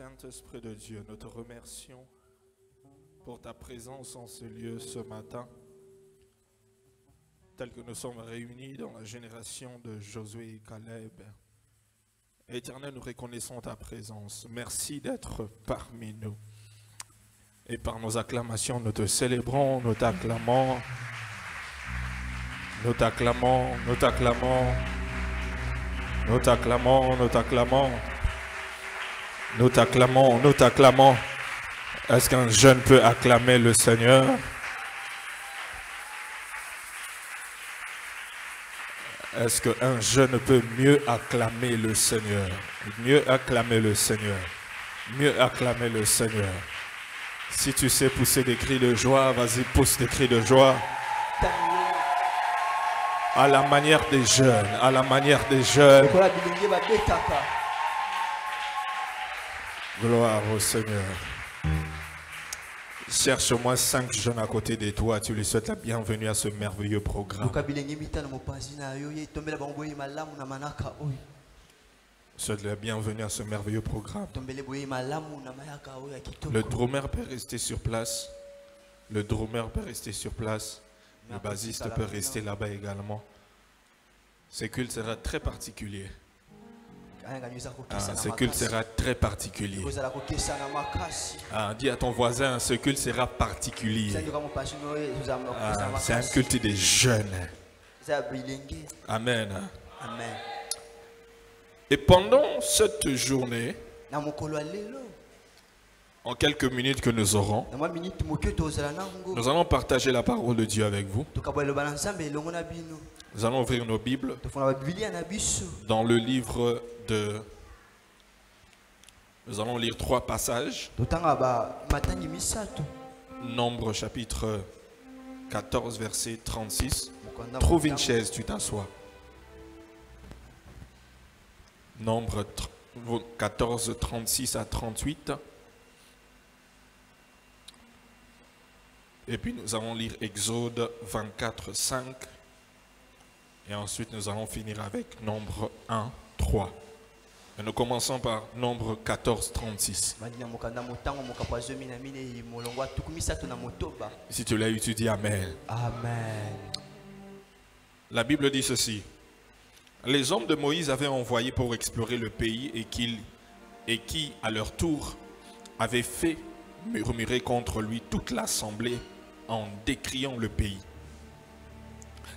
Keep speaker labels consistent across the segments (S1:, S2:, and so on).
S1: Saint-Esprit de Dieu, nous te remercions pour ta présence en ce lieu ce matin, tel que nous sommes réunis dans la génération de Josué et Caleb. Éternel, nous reconnaissons ta présence. Merci d'être parmi nous. Et par nos acclamations, nous te célébrons, nous t'acclamons. Nous t'acclamons, nous t'acclamons. Nous t'acclamons, nous t'acclamons. Nous t'acclamons, nous t'acclamons. Est-ce qu'un jeune peut acclamer le Seigneur? Est-ce qu'un jeune peut mieux acclamer le Seigneur? Mieux acclamer le Seigneur. Mieux acclamer le Seigneur. Si tu sais pousser des cris de joie, vas-y, pousse des cris de joie. À la manière des jeunes, à la manière des jeunes. Gloire au Seigneur. Cherche au moins 5 jeunes à côté de toi. Tu lui souhaites la bienvenue à ce merveilleux programme. Souhaite la bienvenue à ce merveilleux programme. Le drummer peut rester sur place. Le drummer peut rester sur place. Le bassiste peut rester là-bas également. Ce culte sera très particulier. Ce culte sera très particulier. Dis à ton voisin, ce culte sera particulier. C'est un culte des jeunes. Amen.
S2: Amen.
S1: Et pendant cette journée, en quelques minutes que nous aurons, nous allons partager la parole de Dieu avec vous. Nous allons ouvrir nos Bibles dans le livre de... Nous allons lire 3 passages. Nombre chapitre 14, verset 36. Trouve une chaise, tu t'assois. Nombre 14, 36 à 38. Et puis nous allons lire Exode 24, 5. Et ensuite nous allons finir avec Nombre 1, 3. Et nous commençons par Nombre 14, 36. Si tu l'as eu, tu dis Amen.
S2: Amen.
S1: La Bible dit ceci. Les hommes de Moïse avaient envoyé pour explorer le pays et qui, à leur tour, avaient fait murmurer contre lui toute l'assemblée en décriant le pays.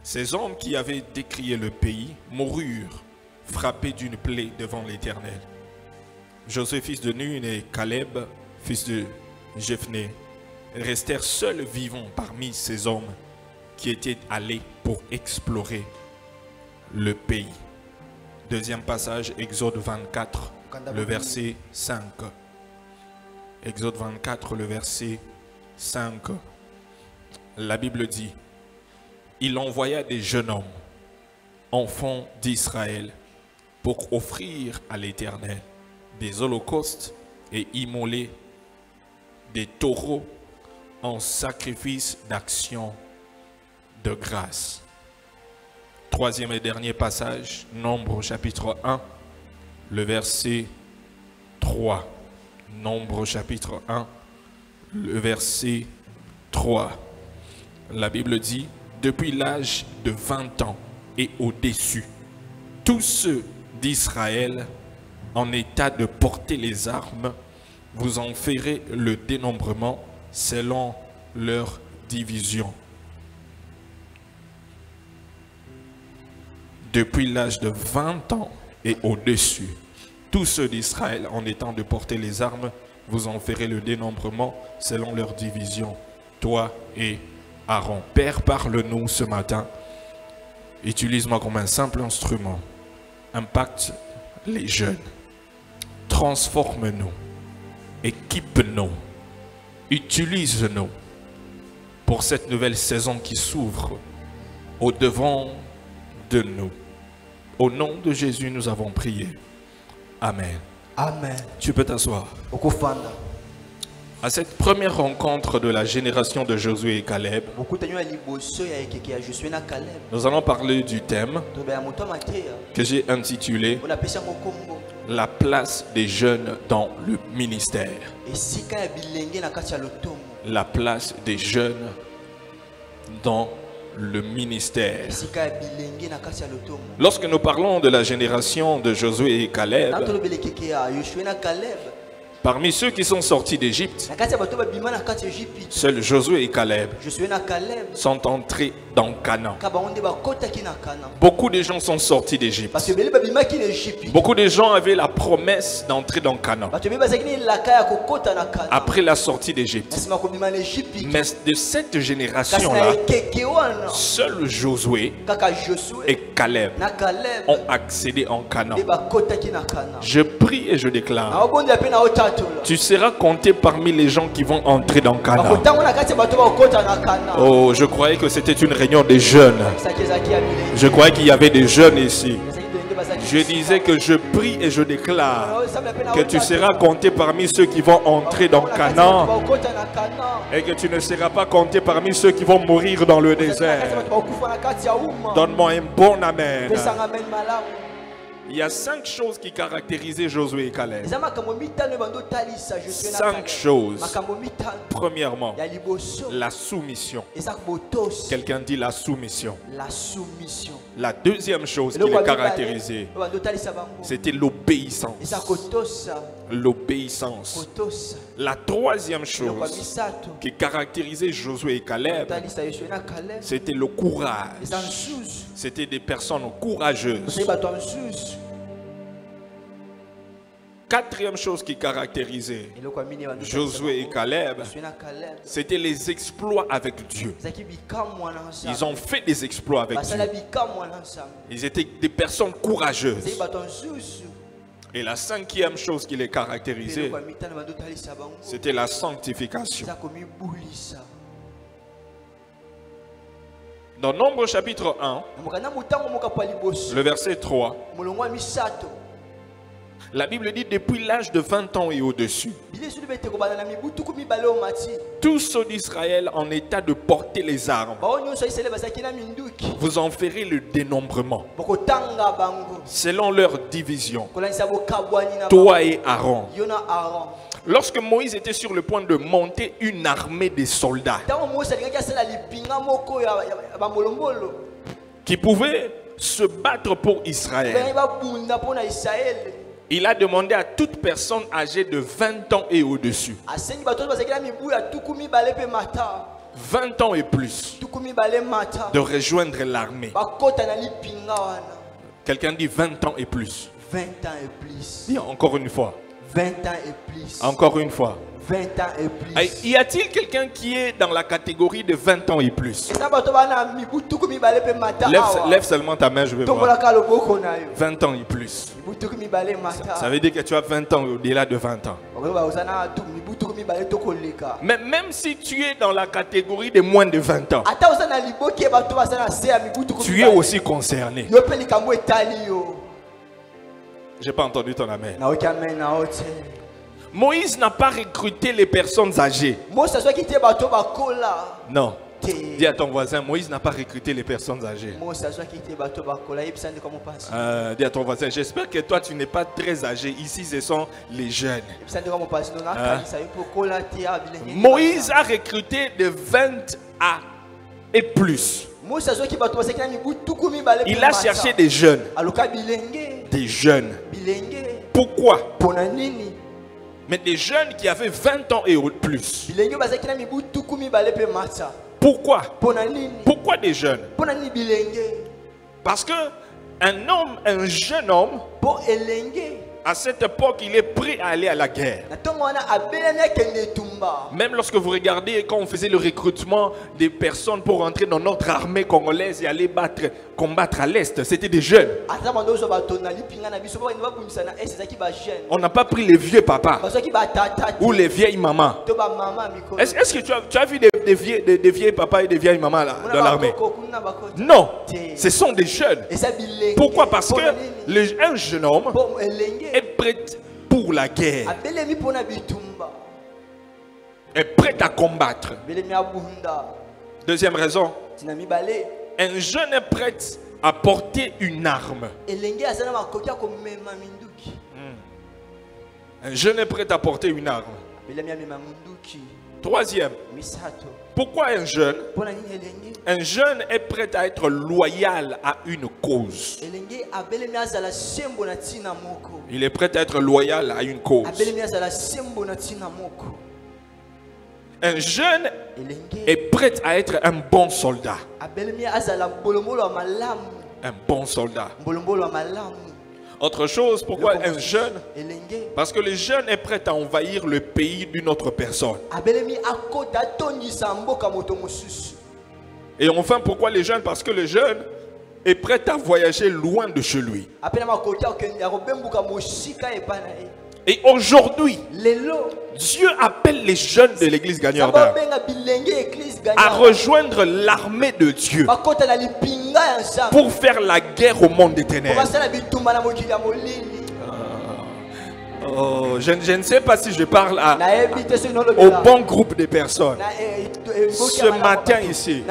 S1: Ces hommes qui avaient décrié le pays moururent, frappés d'une plaie devant l'Éternel. Josué, fils de Nun, et Caleb, fils de Jephné, restèrent seuls vivants parmi ces hommes qui étaient allés pour explorer le pays. Deuxième passage, Exode 24, le verset 5. Exode 24, le verset 5. La Bible dit: il envoya des jeunes hommes, enfants d'Israël, pour offrir à l'Éternel des holocaustes et immoler des taureaux en sacrifice d'action de grâce. Troisième et dernier passage, Nombre chapitre 1, le verset 3. Nombre chapitre 1, le verset 3. La Bible dit: depuis l'âge de 20 ans et au-dessus, tous ceux d'Israël en état de porter les armes, vous en ferez le dénombrement selon leur division. Depuis l'âge de 20 ans et au-dessus, tous ceux d'Israël en étant de porter les armes, vous en ferez le dénombrement selon leur division, toi et Aaron. Père, parle-nous ce matin. Utilise-moi comme un simple instrument. Impacte les jeunes. Transforme-nous. Équipe-nous. Utilise-nous pour cette nouvelle saison qui s'ouvre au devant de nous. Au nom de Jésus, nous avons prié. Amen.
S2: Amen.
S1: Tu peux t'asseoir. À cette première rencontre de la génération de Josué et Caleb, nous allons parler du thème que j'ai intitulé La place des jeunes dans le ministère. La place des jeunes dans le ministère. Lorsque nous parlons de la génération de Josué et Caleb, parmi ceux qui sont sortis d'Égypte, seuls Josué et Caleb sont entrés dans Canaan. Beaucoup de gens sont sortis d'Égypte. Beaucoup de gens avaient la promesse d'entrer dans Canaan après la sortie d'Égypte. Mais de cette génération-là, seuls Josué et Caleb ont accédé en Canaan. Je prie et je déclare, tu seras compté parmi les gens qui vont entrer dans Canaan. Oh, je croyais que c'était une réunion des jeunes. Je croyais qu'il y avait des jeunes ici. Je disais que je prie et je déclare que tu seras compté parmi ceux qui vont entrer dans Canaan et que tu ne seras pas compté parmi ceux qui vont mourir dans le désert. Donne-moi un bon amen. Il y a 5 choses qui caractérisaient Josué et Caleb. 5 choses. Premièrement, la soumission. Quelqu'un dit la soumission. La deuxième chose qui les caractérisait, c'était l'obéissance. L'obéissance. La troisième chose qui caractérisait Josué et Caleb, c'était le courage. C'était des personnes courageuses. Quatrième chose qui caractérisait Josué et Caleb, c'était les exploits avec Dieu. Ils ont fait des exploits avec Dieu. Ils étaient des personnes courageuses. Et la cinquième chose qui les caractérisait, c'était la sanctification. Dans Nombre chapitre 1, le verset 3, la Bible dit depuis l'âge de 20 ans et au-dessus, tous ceux d'Israël en état de porter les armes, vous en ferez le dénombrement selon leur division, toi et Aaron. Lorsque Moïse était sur le point de monter une armée de soldats qui pouvaient se battre pour Israël, il a demandé à toute personne âgée de 20 ans et au-dessus, 20 ans et plus, de rejoindre l'armée. Quelqu'un dit 20 ans et plus.
S2: 20 ans et plus.
S1: Dis encore une fois.
S2: 20 ans et plus.
S1: Encore une fois.
S2: 20 ans et plus.
S1: Y a-t-il quelqu'un qui est dans la catégorie de 20 ans et plus? Lève seulement ta main, je vais voir. 20 ans et plus. Ça veut dire que tu as 20 ans au-delà de 20 ans. Mais même si tu es dans la catégorie de moins de 20 ans, tu es aussi concerné. J'ai pas entendu ton amen. Moïse n'a pas recruté les personnes âgées. Non. Dis à ton voisin, Moïse n'a pas recruté les personnes âgées. Dis à ton voisin, j'espère que toi tu n'es pas très âgé. Ici ce sont les jeunes. Moïse a recruté de 20 à et plus. Il a cherché des jeunes. Des jeunes. Pourquoi? Mais des jeunes qui avaient 20 ans et plus. Pourquoi? Pourquoi des jeunes? Parce que un jeune homme, à cette époque, il est prêt à aller à la guerre. Même lorsque vous regardez, quand on faisait le recrutement des personnes pour entrer dans notre armée congolaise et aller combattre à l'Est, c'était des jeunes. On n'a pas pris les vieux papas ou les vieilles mamans. Est-ce que tu as vu des vieilles papas et des vieilles mamans là, dans l'armée? Non, ce sont des jeunes. Pourquoi? Parce que un jeune homme est prêt pour la guerre, est prêt à combattre. Deuxième raison, un jeune est prêt à porter une arme. Un jeune est prêt à porter une arme. Troisième, pourquoi un jeune? Un jeune est prêt à être loyal à une cause. Il est prêt à être loyal à une cause. Un jeune est prêt à être un bon soldat. Un bon soldat. Autre chose, pourquoi un jeune? Parce que le jeune est prêt à envahir le pays d'une autre personne. Et enfin, pourquoi les jeunes? Parce que le jeune est prêt à voyager loin de chez lui. Et aujourd'hui, Dieu appelle les jeunes de l'église gagneur d'âme à rejoindre l'armée de Dieu pour faire la guerre au monde des ténèbres. Oh, je ne sais pas si je parle au bon groupe de personnes. Ce matin ici,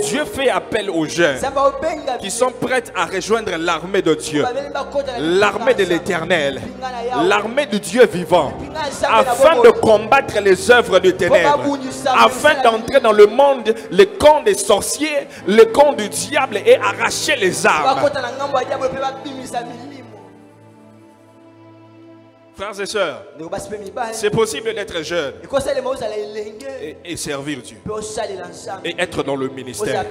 S1: Dieu fait appel aux jeunes qui sont prêts à rejoindre l'armée de Dieu, l'armée de l'Éternel, l'armée de Dieu vivant, afin de combattre les œuvres de ténèbres, afin d'entrer dans le monde, le camp des sorciers, le camp du diable et arracher les armes. Frères et sœurs, c'est possible d'être jeune et servir Dieu et être dans le ministère.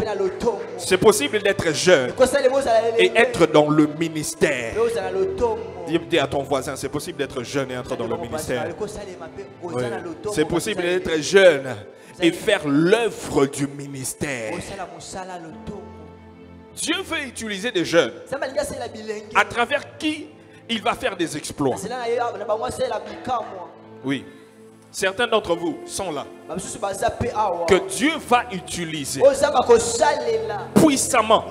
S1: C'est possible d'être jeune et être dans le ministère. Dis à ton voisin, c'est possible d'être jeune et être dans le ministère. Oui. C'est possible d'être jeune et faire l'œuvre du ministère. Dieu veut utiliser des jeunes à travers qui il va faire des exploits. Oui. Certains d'entre vous sont là. Que Dieu va utiliser puissamment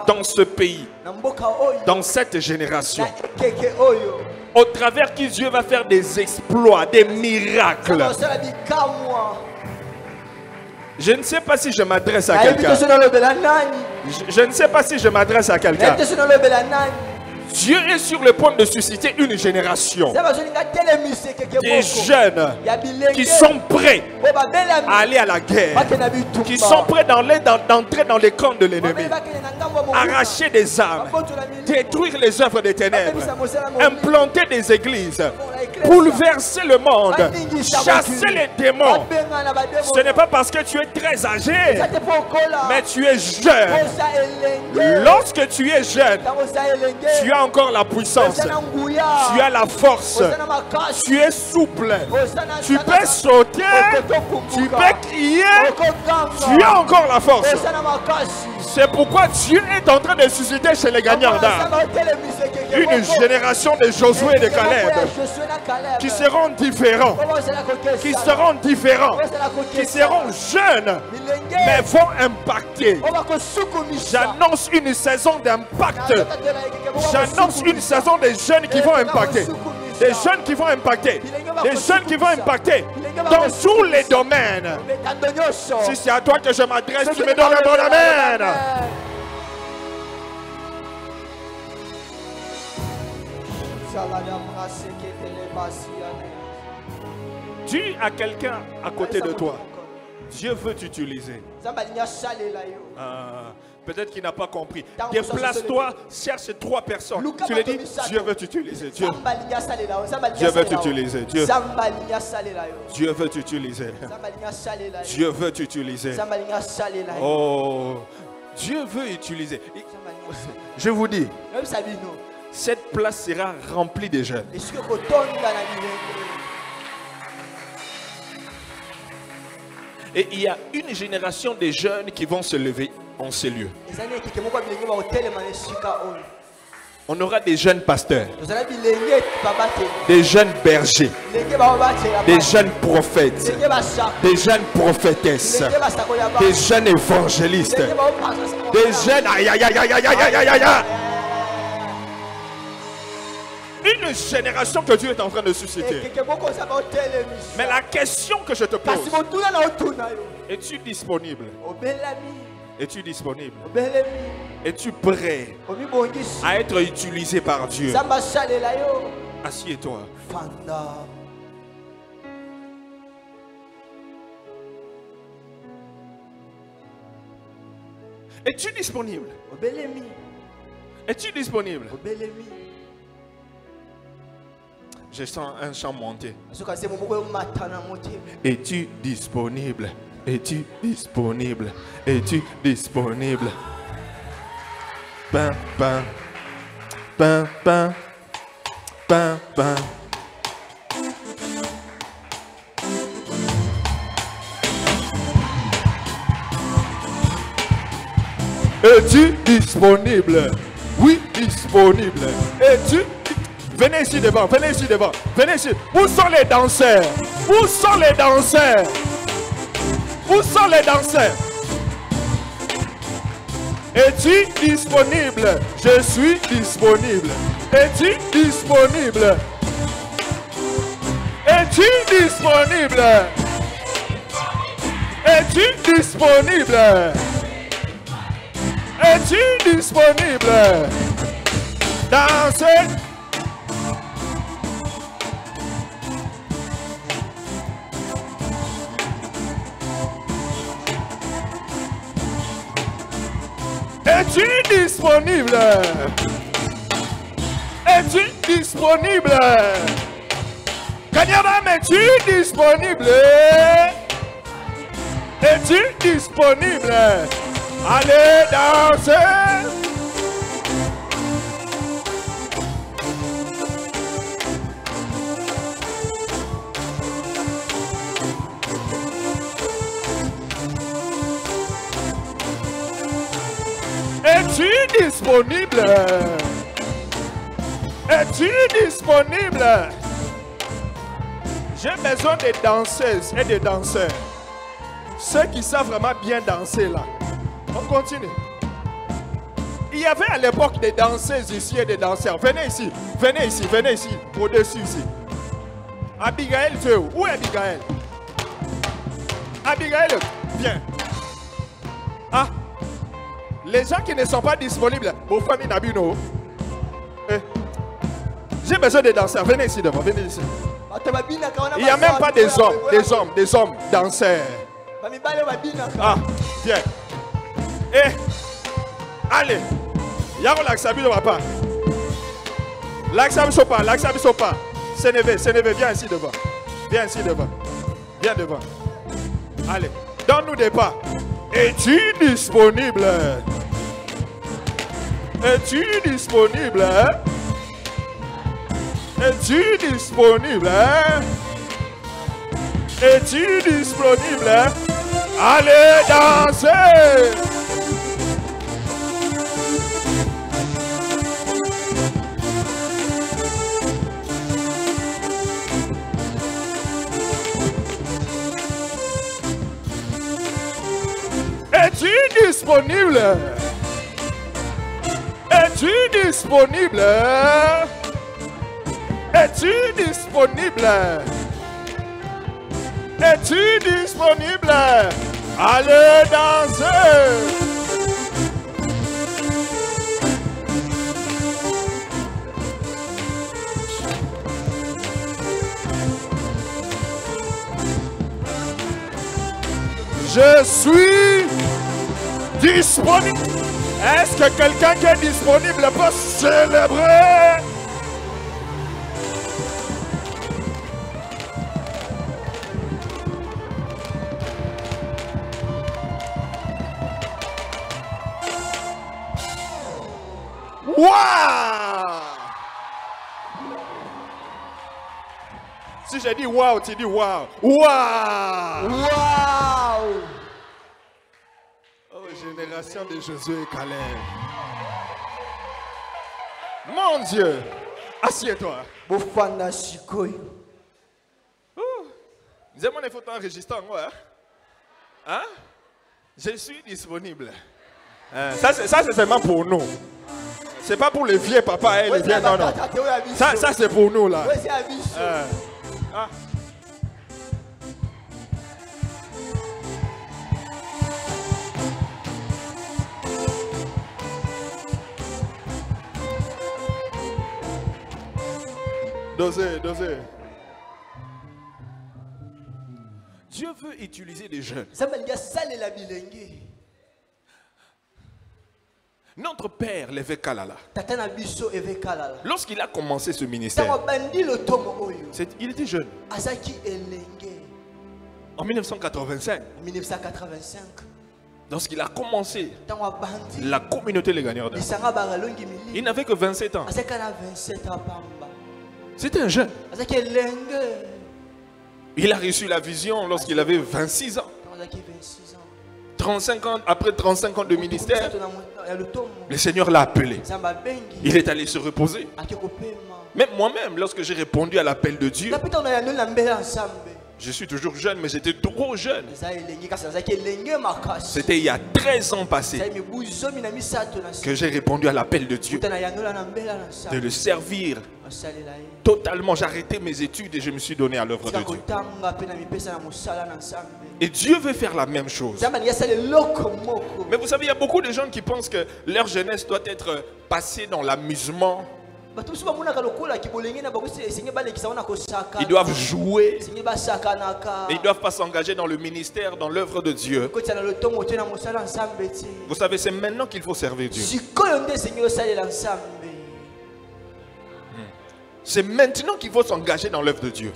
S1: dans ce pays, dans cette génération. Au travers qui Dieu va faire des exploits, des miracles. Je ne sais pas si je m'adresse à quelqu'un. Je ne sais pas si je m'adresse à quelqu'un. Dieu est sur le point de susciter une génération des jeunes qui sont prêts à aller à la guerre, qui sont prêts d'entrer dans les camps de l'ennemi, arracher des armes, détruire les œuvres des ténèbres, implanter des églises, bouleverser le monde, chasser les démons. Ce n'est pas parce que tu es très âgé, mais tu es jeune. Lorsque tu es jeune, tu as encore la puissance, tu as la force, tu es souple, tu peux sauter, tu peux crier, tu as encore la force. C'est pourquoi Dieu est en train de susciter chez les gagnants d'âme une génération de Josué et de Caleb qui seront différents, qui seront jeunes, mais vont impacter. J'annonce une saison d'impact. J'annonce une saison des jeunes qui vont impacter. Des jeunes qui vont impacter. Des jeunes qui vont impacter dans tous les domaines. Si c'est à toi que je m'adresse, tu me donnes un bon amen. Dis à quelqu'un à côté de toi, Dieu veut t'utiliser. Peut-être qu'il n'a pas compris. Déplace-toi, cherche 3 personnes. Tu lui dis, Dieu veut t'utiliser. Dieu veut t'utiliser. Dieu veut t'utiliser. Dieu veut t'utiliser. Oh, Dieu veut utiliser. Je vous dis, cette place sera remplie de jeunes. Et il y a une génération de jeunes qui vont se lever en ces lieux. On aura des jeunes pasteurs, des jeunes bergers, des jeunes prophètes, des jeunes prophétesses, des jeunes évangélistes, des jeunes... Aïe, aïe, aïe, aïe, aïe, aïe, aïe, aïe. Une génération que Dieu est en train de susciter. Mais la question que je te pose, es-tu disponible? Es-tu disponible?
S2: Obelemi.
S1: Es-tu prêt
S2: Omibongisi.
S1: à être utilisé par Dieu?
S2: Zamba salela yo.
S1: Assieds-toi.
S2: Fanda.
S1: Es-tu disponible?
S2: Obelemi.
S1: Es-tu disponible?
S2: Obelemi.
S1: Je sens un chant monter.
S2: Asoka se moko yo matana motema.
S1: Es-tu disponible? Es-tu disponible? Es-tu disponible? Pam, pam, pam, pam, pam, pam. Es-tu disponible? Oui, disponible. Es-tu? Venez ici devant, venez ici devant, venez ici. Où sont les danseurs? Où sont les danseurs? Où sont les danseurs? Es-tu disponible? Je suis disponible. Es-tu disponible? Es-tu disponible? Es-tu disponible? Es-tu disponible? Danser. Es-tu disponible? Es-tu disponible? Kanyama, es-tu disponible? Es-tu disponible? Allez danser! Es-tu disponible? Es-tu disponible? J'ai besoin de danseuses et de danseurs. Ceux qui savent vraiment bien danser là. On continue. Il y avait à l'époque des danseuses ici et des danseurs. Venez ici, venez ici, venez ici, au-dessus ici. Abigail, tu es où? Où est Abigail? Abigail, viens. Ah, les gens qui ne sont pas disponibles, vos familles n'abîment. J'ai besoin de danseurs. Venez ici devant, venez ici. Il n'y a même pas des hommes danseurs. Ah, viens. Allez. Yaro l'aksabi de papa. L'aksabi sopa. Sénévé, viens ici devant. Viens ici devant. Viens devant. Allez, donne-nous des pas. Es-tu disponible? Es-tu disponible? Es-tu disponible? Es-tu disponible? Allez danser! Es-tu disponible? Es-tu disponible? Es-tu disponible? Es-tu disponible? Allez danser! Je suis disponible. Est-ce que quelqu'un qui est disponible peut célébrer? Waouh! Si j'ai dit waouh, tu dis waouh. Waouh!
S2: Waouh!
S1: Oh, génération de Josué et Caleb. Mon Dieu! Assieds-toi.
S2: Bofanda Shikoy.
S1: Vous avez mon photo enregistrant, ouais? Hein? Je suis disponible. Ça, c'est seulement pour nous. C'est pas pour les vieux papas et les vieux non. Ça c'est pour nous là. Ah. Dosez, dosez. Dieu veut utiliser des jeunes. Notre père, l'évêque Kalala, lorsqu'il a commencé ce ministère, il était jeune. En 1985, lorsqu'il a commencé la communauté Les Gagneurs d'âme, il n'avait que 27 ans. C'était un jeune. Il a reçu la vision lorsqu'il avait 26 ans. 35 ans, après 35 ans de ministère, le Seigneur l'a appelé. Il est allé se reposer. Même moi-même, lorsque j'ai répondu à l'appel de Dieu, je suis toujours jeune, mais j'étais trop jeune. C'était il y a 13 ans passés que j'ai répondu à l'appel de Dieu, de le servir totalement. J'ai arrêté mes études et je me suis donné à l'œuvre de Dieu. Et Dieu veut faire la même chose. Mais vous savez, il y a beaucoup de gens qui pensent que leur jeunesse doit être passée dans l'amusement. Ils doivent jouer. Mais ils ne doivent pas s'engager dans le ministère, dans l'œuvre de Dieu. Vous savez, c'est maintenant qu'il faut servir Dieu. C'est maintenant qu'il faut s'engager dans l'œuvre de Dieu.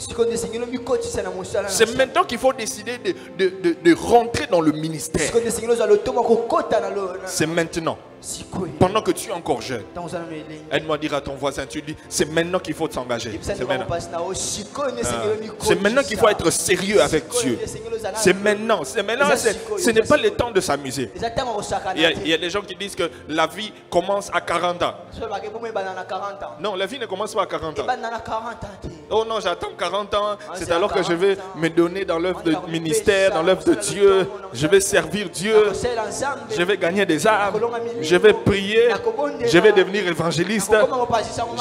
S1: C'est maintenant qu'il faut décider de rentrer dans le ministère. C'est maintenant. Pendant que tu es encore jeune. Aide-moi à dire à ton voisin, tu dis, c'est maintenant qu'il faut s'engager. C'est maintenant. C'est maintenant qu'il faut être sérieux avec Dieu. C'est maintenant. Ce n'est pas le temps de s'amuser. Il y a des gens qui disent que la vie commence à 40 ans. Non, la vie ne commence pas à 40 ans. Oh non, j'attends 40 ans. C'est alors que je vais me donner dans l'œuvre de ministère, dans l'œuvre de Dieu. Je vais servir Dieu. Je vais gagner des âmes. Je vais prier. Je vais devenir évangéliste.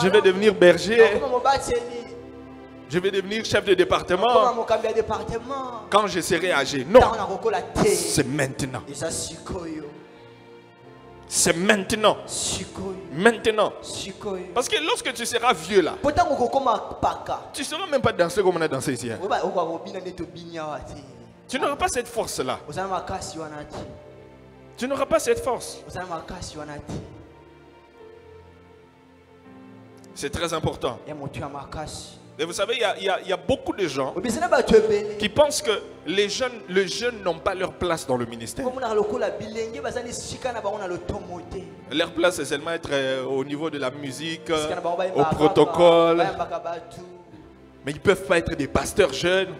S1: Je vais devenir berger. Je vais devenir chef de département quand je serai âgé. Non, c'est maintenant. C'est maintenant. Maintenant. Parce que lorsque tu seras vieux là, tu ne sauras même pas danser comme on a dansé ici. Tu n'auras pas cette force là. Tu n'auras pas cette force. C'est très important. Et vous savez, il y a beaucoup de gens qui pensent que les jeunes n'ont pas leur place dans le ministère. Leur place, c'est seulement être au niveau de la musique, au protocole. Mais ils ne peuvent pas être des pasteurs jeunes.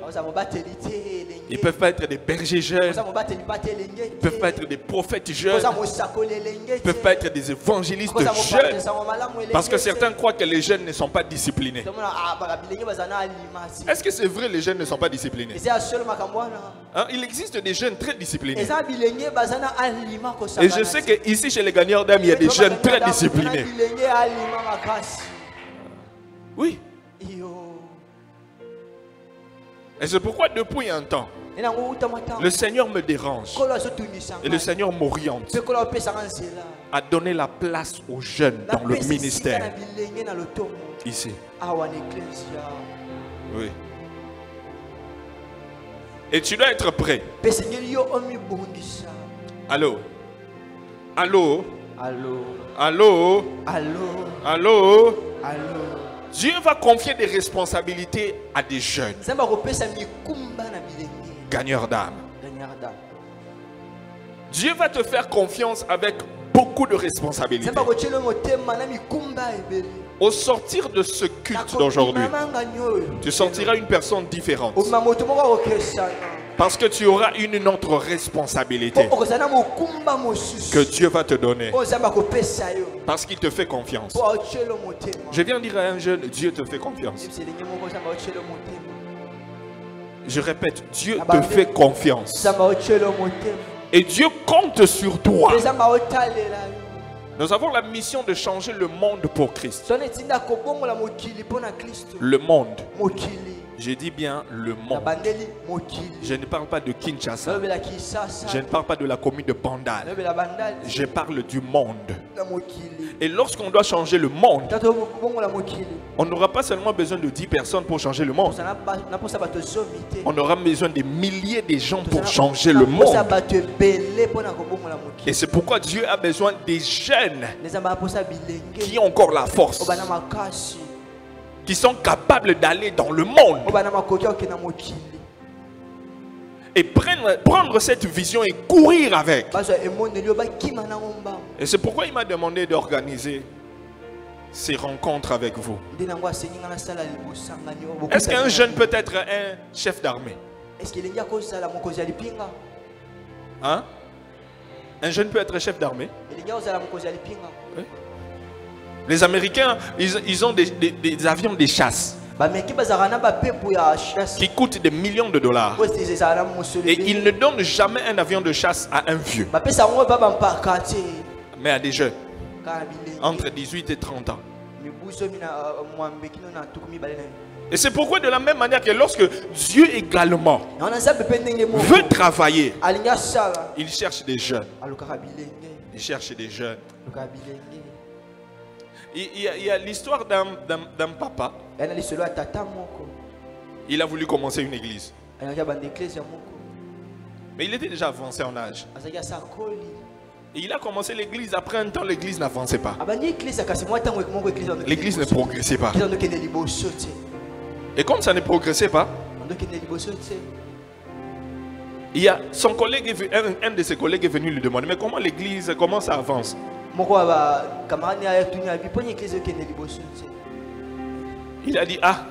S1: Ils ne peuvent pas être des bergers jeunes. Ils ne peuvent pas être des prophètes jeunes. Ils ne peuvent pas être des évangélistes jeunes. Parce que certains croient que les jeunes ne sont pas disciplinés. Est-ce que c'est vrai que les jeunes ne sont pas disciplinés? Hein? Il existe des jeunes très disciplinés. Et je sais qu'ici chez les Gagneurs d'âme, il y a des jeunes très disciplinés. Oui. Et c'est pourquoi depuis un temps, le Seigneur me dérange. Et le Seigneur m'oriente à donner la place aux jeunes dans le ministère. Ici. Oui. Et tu dois être prêt. Allô? Allô? Allô? Allô? Allô? Allô? Dieu va confier des responsabilités à des jeunes. Gagneurs d'âme. Dieu va te faire confiance avec beaucoup de responsabilités. Au sortir de ce culte d'aujourd'hui, tu sentiras une personne différente. Parce que tu auras une autre responsabilité que Dieu va te donner. Parce qu'il te fait confiance. Je viens dire à un jeune, Dieu te fait confiance. Je répète, Dieu te fait confiance. Et Dieu compte sur toi. Nous avons la mission de changer le monde pour Christ. Le monde. Je dis bien le monde.
S2: nabandeli mokili
S1: Je ne parle pas de Kinshasa.
S2: nalobela kisasa
S1: Je ne parle pas de la commune de Bandal.
S2: nalobela bandali
S1: Je parle du monde.
S2: na mokili
S1: Et lorsqu'on doit changer le monde,
S2: tato bongola mokili
S1: on n'aura pas seulement besoin de 10 personnes pour changer le monde.
S2: naposa bato zomi te
S1: On aura besoin de milliers de gens pour changer le
S2: naposa
S1: monde.
S2: bato ebele mpona kobongola mokili
S1: Et c'est pourquoi Dieu a besoin des jeunes
S2: nzambe aposa bilenge
S1: qui ont encore la force,
S2: obana makasi
S1: qui sont capables d'aller dans le monde
S2: obana makoki okenda mokili
S1: et prendre cette vision et courir avec.
S2: bazwa emoneli oyo bakima nango mbango
S1: Et c'est pourquoi il m'a demandé d'organiser ces rencontres avec vous.
S2: nde nango asengi nga nasala libosangani oyo
S1: Est-ce qu'un jeune peut être un chef d'armée?
S2: est-ce que elengi akozala mokonzi ya lipinga
S1: Hein? Un jeune peut être chef d'armée?
S2: elengi akozala mokonzi ya lipinga
S1: Les Américains, ils ont des avions de chasse
S2: bameki bazalaka na bapepu ya chasse
S1: qui coûtent des millions de dollars.
S2: oyo ezala na mosolo
S1: Et ils ne donnent jamais un avion de chasse à un vieux,
S2: bapesa yango oyo babampaka te
S1: mais à des jeunes
S2: kaka na bilenge
S1: entre 18 et 30 ans.
S2: mibu somi na mwambe kino na tuku mibale na yo
S1: Et c'est pourquoi de la même manière que lorsque Dieu également
S2: yango na nzambe mpe ndenge moko
S1: veut travailler,
S2: alingi asala
S1: il cherche des jeunes.
S2: alukaka bilenge
S1: Il cherche des jeunes.
S2: alukaka bilenge
S1: Il y a l'histoire d'un papa.
S2: ya na lisolo ya tata moko
S1: Il a voulu commencer une église.
S2: alingaki abanda eklese moko
S1: Mais il était déjà avancé en âge.
S2: azalaki asakoli
S1: Et il a commencé l'église. Après un temps, l'église n'avançait pas.
S2: abandi eklese kasi mwa ntango moko eklese
S1: L'église ne progressait pas.
S2: eklese andokende liboso te
S1: Et comme ça ne progressait pas,
S2: andokende liboso te
S1: il y a son collègue, un de ses collègues est venu lui demander, mais comment l'église, comment ça avance?
S2: moko ya bakamarade ya tuni abi mponi eklese okende liboso te
S1: Il a dit, ah,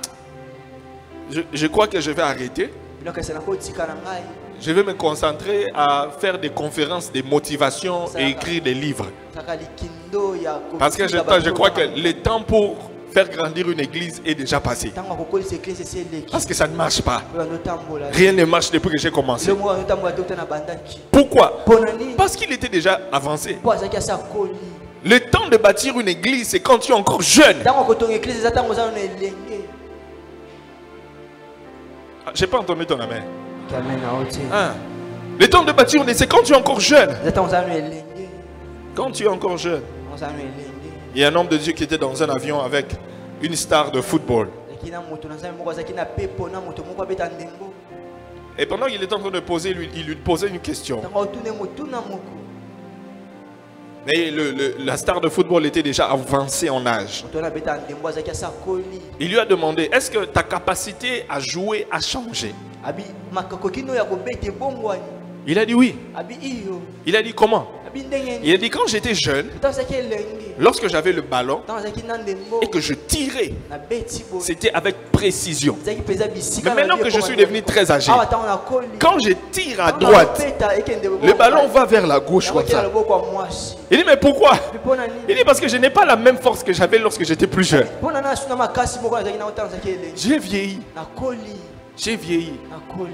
S1: je crois que je vais arrêter.
S2: bino kasi nakotika na ngai
S1: Je vais me concentrer à faire des conférences de motivation et écrire des livres.
S2: saka likindo ya
S1: Parce que je crois que le temps pour faire grandir une église est déjà passé.
S2: ntango akokolisa eklese esi eleki
S1: Parce que ça ne marche pas.
S2: oyo andotambola
S1: Rien ne marche depuis que j'ai commencé.
S2: le moko andotambola te uta na bandaki
S1: Pourquoi?
S2: mpona nini
S1: Parce qu'il était déjà avancé.
S2: mpo azalaki asakoli
S1: Le temps de bâtir une église, c'est quand tu es encore jeune.
S2: ntango akotonga eklese eza ntango oza na elenge
S1: J'ai pas entendu ton amen.
S2: amen na o te
S1: Hein? Le temps de bâtir une église, c'est quand tu es encore jeune.
S2: eza ntango oza na elenge
S1: Quand tu es encore jeune.
S2: oza na elenge
S1: Il y a un homme de Dieu qui était dans un avion avec une star de football.
S2: azalaki na moto na nzambe moko azalaki na pepo na moto moko abeta ndembo
S1: Et pendant qu'il était en train de poser, il lui posait une question.
S2: ntango otune motuna moko
S1: Mais la star de football était déjà avancée en âge.
S2: moto wana abeta ndembo azalaki asakoli
S1: Il lui a demandé, est-ce que ta capacité à jouer a changé?
S2: abi makoki no ya kobeta ebongwani
S1: Il a dit oui.
S2: abi iyo
S1: Il a dit comment?
S2: abi ndenge
S1: Il a dit quand j'étais jeune,
S2: ntango azalaki elenge
S1: lorsque j'avais le ballon
S2: ntango azalaki na ndembo
S1: et que je tirais,
S2: nabeti boye
S1: c'était avec précision.
S2: ezalaki mpenza bisika
S1: Mais maintenant que je suis devenu très âgé,
S2: awa ntango nakoli
S1: quand je tire à droite, le ballon va vers la gauche comme ça.
S2: loboko ya mwasi
S1: Il dit mais pourquoi?
S2: mpo na nini
S1: Il dit parce que je n'ai pas la même force que j'avais lorsque j'étais plus jeune.
S2: mpo na nasu na makasi moko nazalaki nango ntango azalaki elenge
S1: J'ai vieilli.
S2: nakoli
S1: J'ai vieilli.
S2: nakoli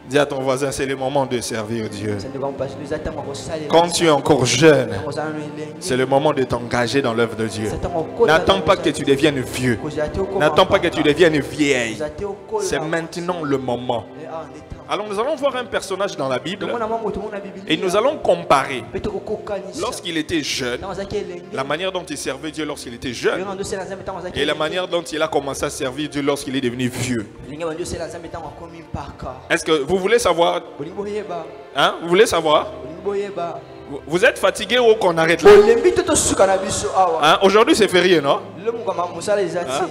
S1: Dis à ton voisin, c'est le moment de servir Dieu.
S2: sandeko mopasi eza ntango akosalela
S1: Quand tu es encore jeune,
S2: ntango oza nano elenge
S1: c'est le moment de t'engager dans l'œuvre de Dieu.
S2: eza ntango okota
S1: N'attends pas que tu deviennes vieux.
S2: kozala te okoma
S1: N'attends pas que tu
S2: mpaka.
S1: deviennes vieille.
S2: kozala te okola
S1: C'est maintenant le moment.
S2: awa nde ntango
S1: Alors nous allons voir un personnage dans la Bible
S2: tomona mwa moto moko na bibilia
S1: et nous allons comparer
S2: mpe tokokokanisa
S1: lorsqu'il était jeune,
S2: ntango azalaki elenge
S1: la manière dont il servait Dieu lorsqu'il était jeune
S2: ndenge bandosela nzambe ntango azalaki
S1: et la
S2: elenge.
S1: manière dont il a commencé à servir Dieu lorsqu'il est devenu vieux.
S2: ndenge bandosela nzambe ntango akomi mpaka
S1: Est-ce que vous voulez savoir?
S2: bolingi boyeba
S1: Hein? Vous voulez savoir?
S2: bolingi boyeba
S1: Vous êtes fatigué ou qu'on arrête là?
S2: bolembi to tosuka na biso awa
S1: Hein? Aujourd'hui c'est férié, non?
S2: lelo mokama mosala eza te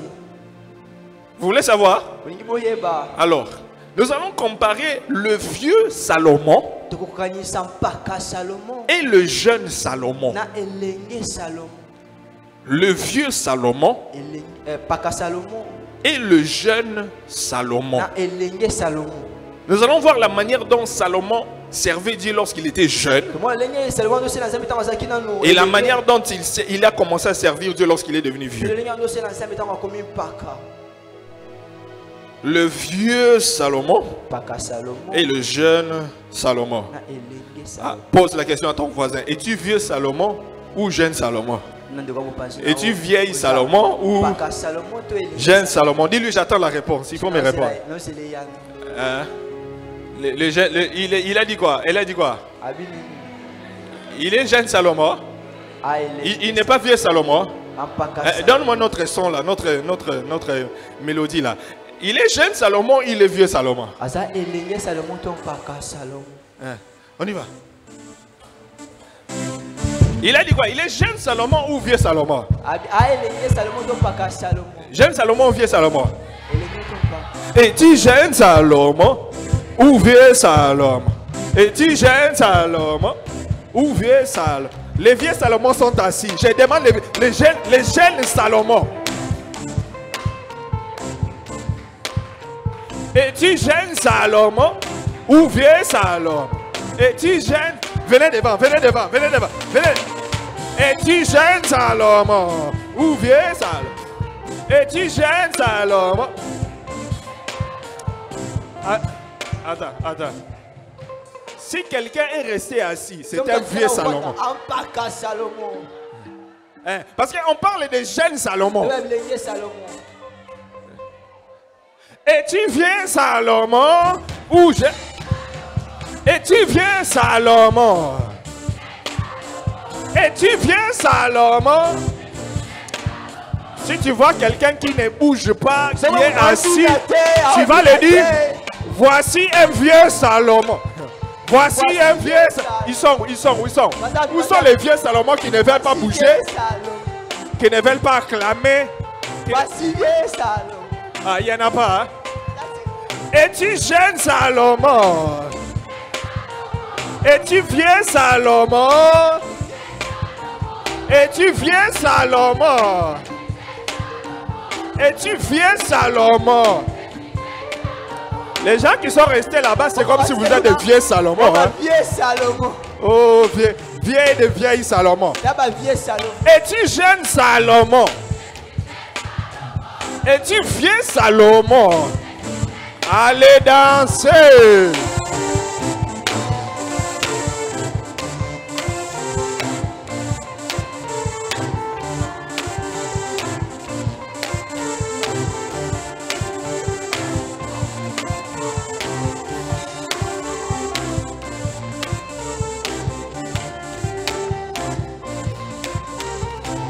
S1: Vous voulez savoir?
S2: bolingi boyeba
S1: Alors, nous allons comparer le vieux Salomon
S2: tokokanisa mpaka salomo
S1: et le jeune Salomon.
S2: na elenge salomo
S1: Le vieux Salomon
S2: mpaka salomo
S1: et le jeune Salomon.
S2: na elenge salomo
S1: Nous allons voir la manière dont Salomon servait Dieu lorsqu'il était jeune
S2: tomona elenge salomo andosela nzambe ntango azalaki nano
S1: et la manière dont il a commencé à servir Dieu lorsqu'il est devenu vieux.
S2: elenge andosela nzambe ntango akomi mpaka
S1: Le vieux Salomon
S2: mpaka salomo
S1: et le jeune Salomon.
S2: na elenge
S1: Ah,
S2: salomo
S1: pose la question à ton voisin. Es-tu vieux Salomon ou jeune Salomon? Es-tu vieille Salomon ou jeune Salomon? Dis-lui, j'attends la réponse. Il faut me répondre. Hein? Il a dit quoi? Elle a dit quoi? Il est jeune Salomon. Il n'est pas vieux Salomon. Donne-moi notre son là, notre mélodie là. Il est jeune Salomon, il est vieux Salomon. Hein? On y va. Il a dit quoi? Il est jeune Salomon ou vieux Salomon? Jeune Salomon ou vieux Salomon? Es-tu jeune Salomon ou vieux Salomon? Es-tu jeune Salomon ou vieux Salomon? Les vieux Salomon sont assis. Je demande les jeunes Salomon. Es-tu jeune Salomon ou vieux Salomon? Es-tu jeune? Venez devant, venez devant, venez devant, venez. Es-tu jeune Salomon ou vieux Salomon? Es-tu jeune Salomon? Attends. Si quelqu'un est resté assis, c'est un vieux Salomon. Hein? Parce qu'on parle de jeunes Salomon. Es-tu vieux Salomon ou jeune? Es-tu vieux Salomon? Es-tu vieux Salomon? Si tu vois quelqu'un qui ne bouge pas, qui est assis, tu vas le dire, voici un vieux Salomon. Voici un vieux Salomon. Où sont? Où sont les vieux Salomon qui ne veulent pas bouger, qui ne veulent pas acclamer?
S2: Voici vieux Salomon.
S1: Ah, il n'y en a pas. Hein? Es-tu jeune Salomon? Es-tu vieux Salomon? Es-tu vieux Salomon? Es-tu vieux Salomon? Les gens qui sont restés là-bas, c'est comme si vous êtes des vieux Salomon. Hein?
S2: Vieux Salomon.
S1: Oh, vieille de vieille Salomon. Es-tu jeune Salomon? Es-tu vieux Salomon? Allez danser.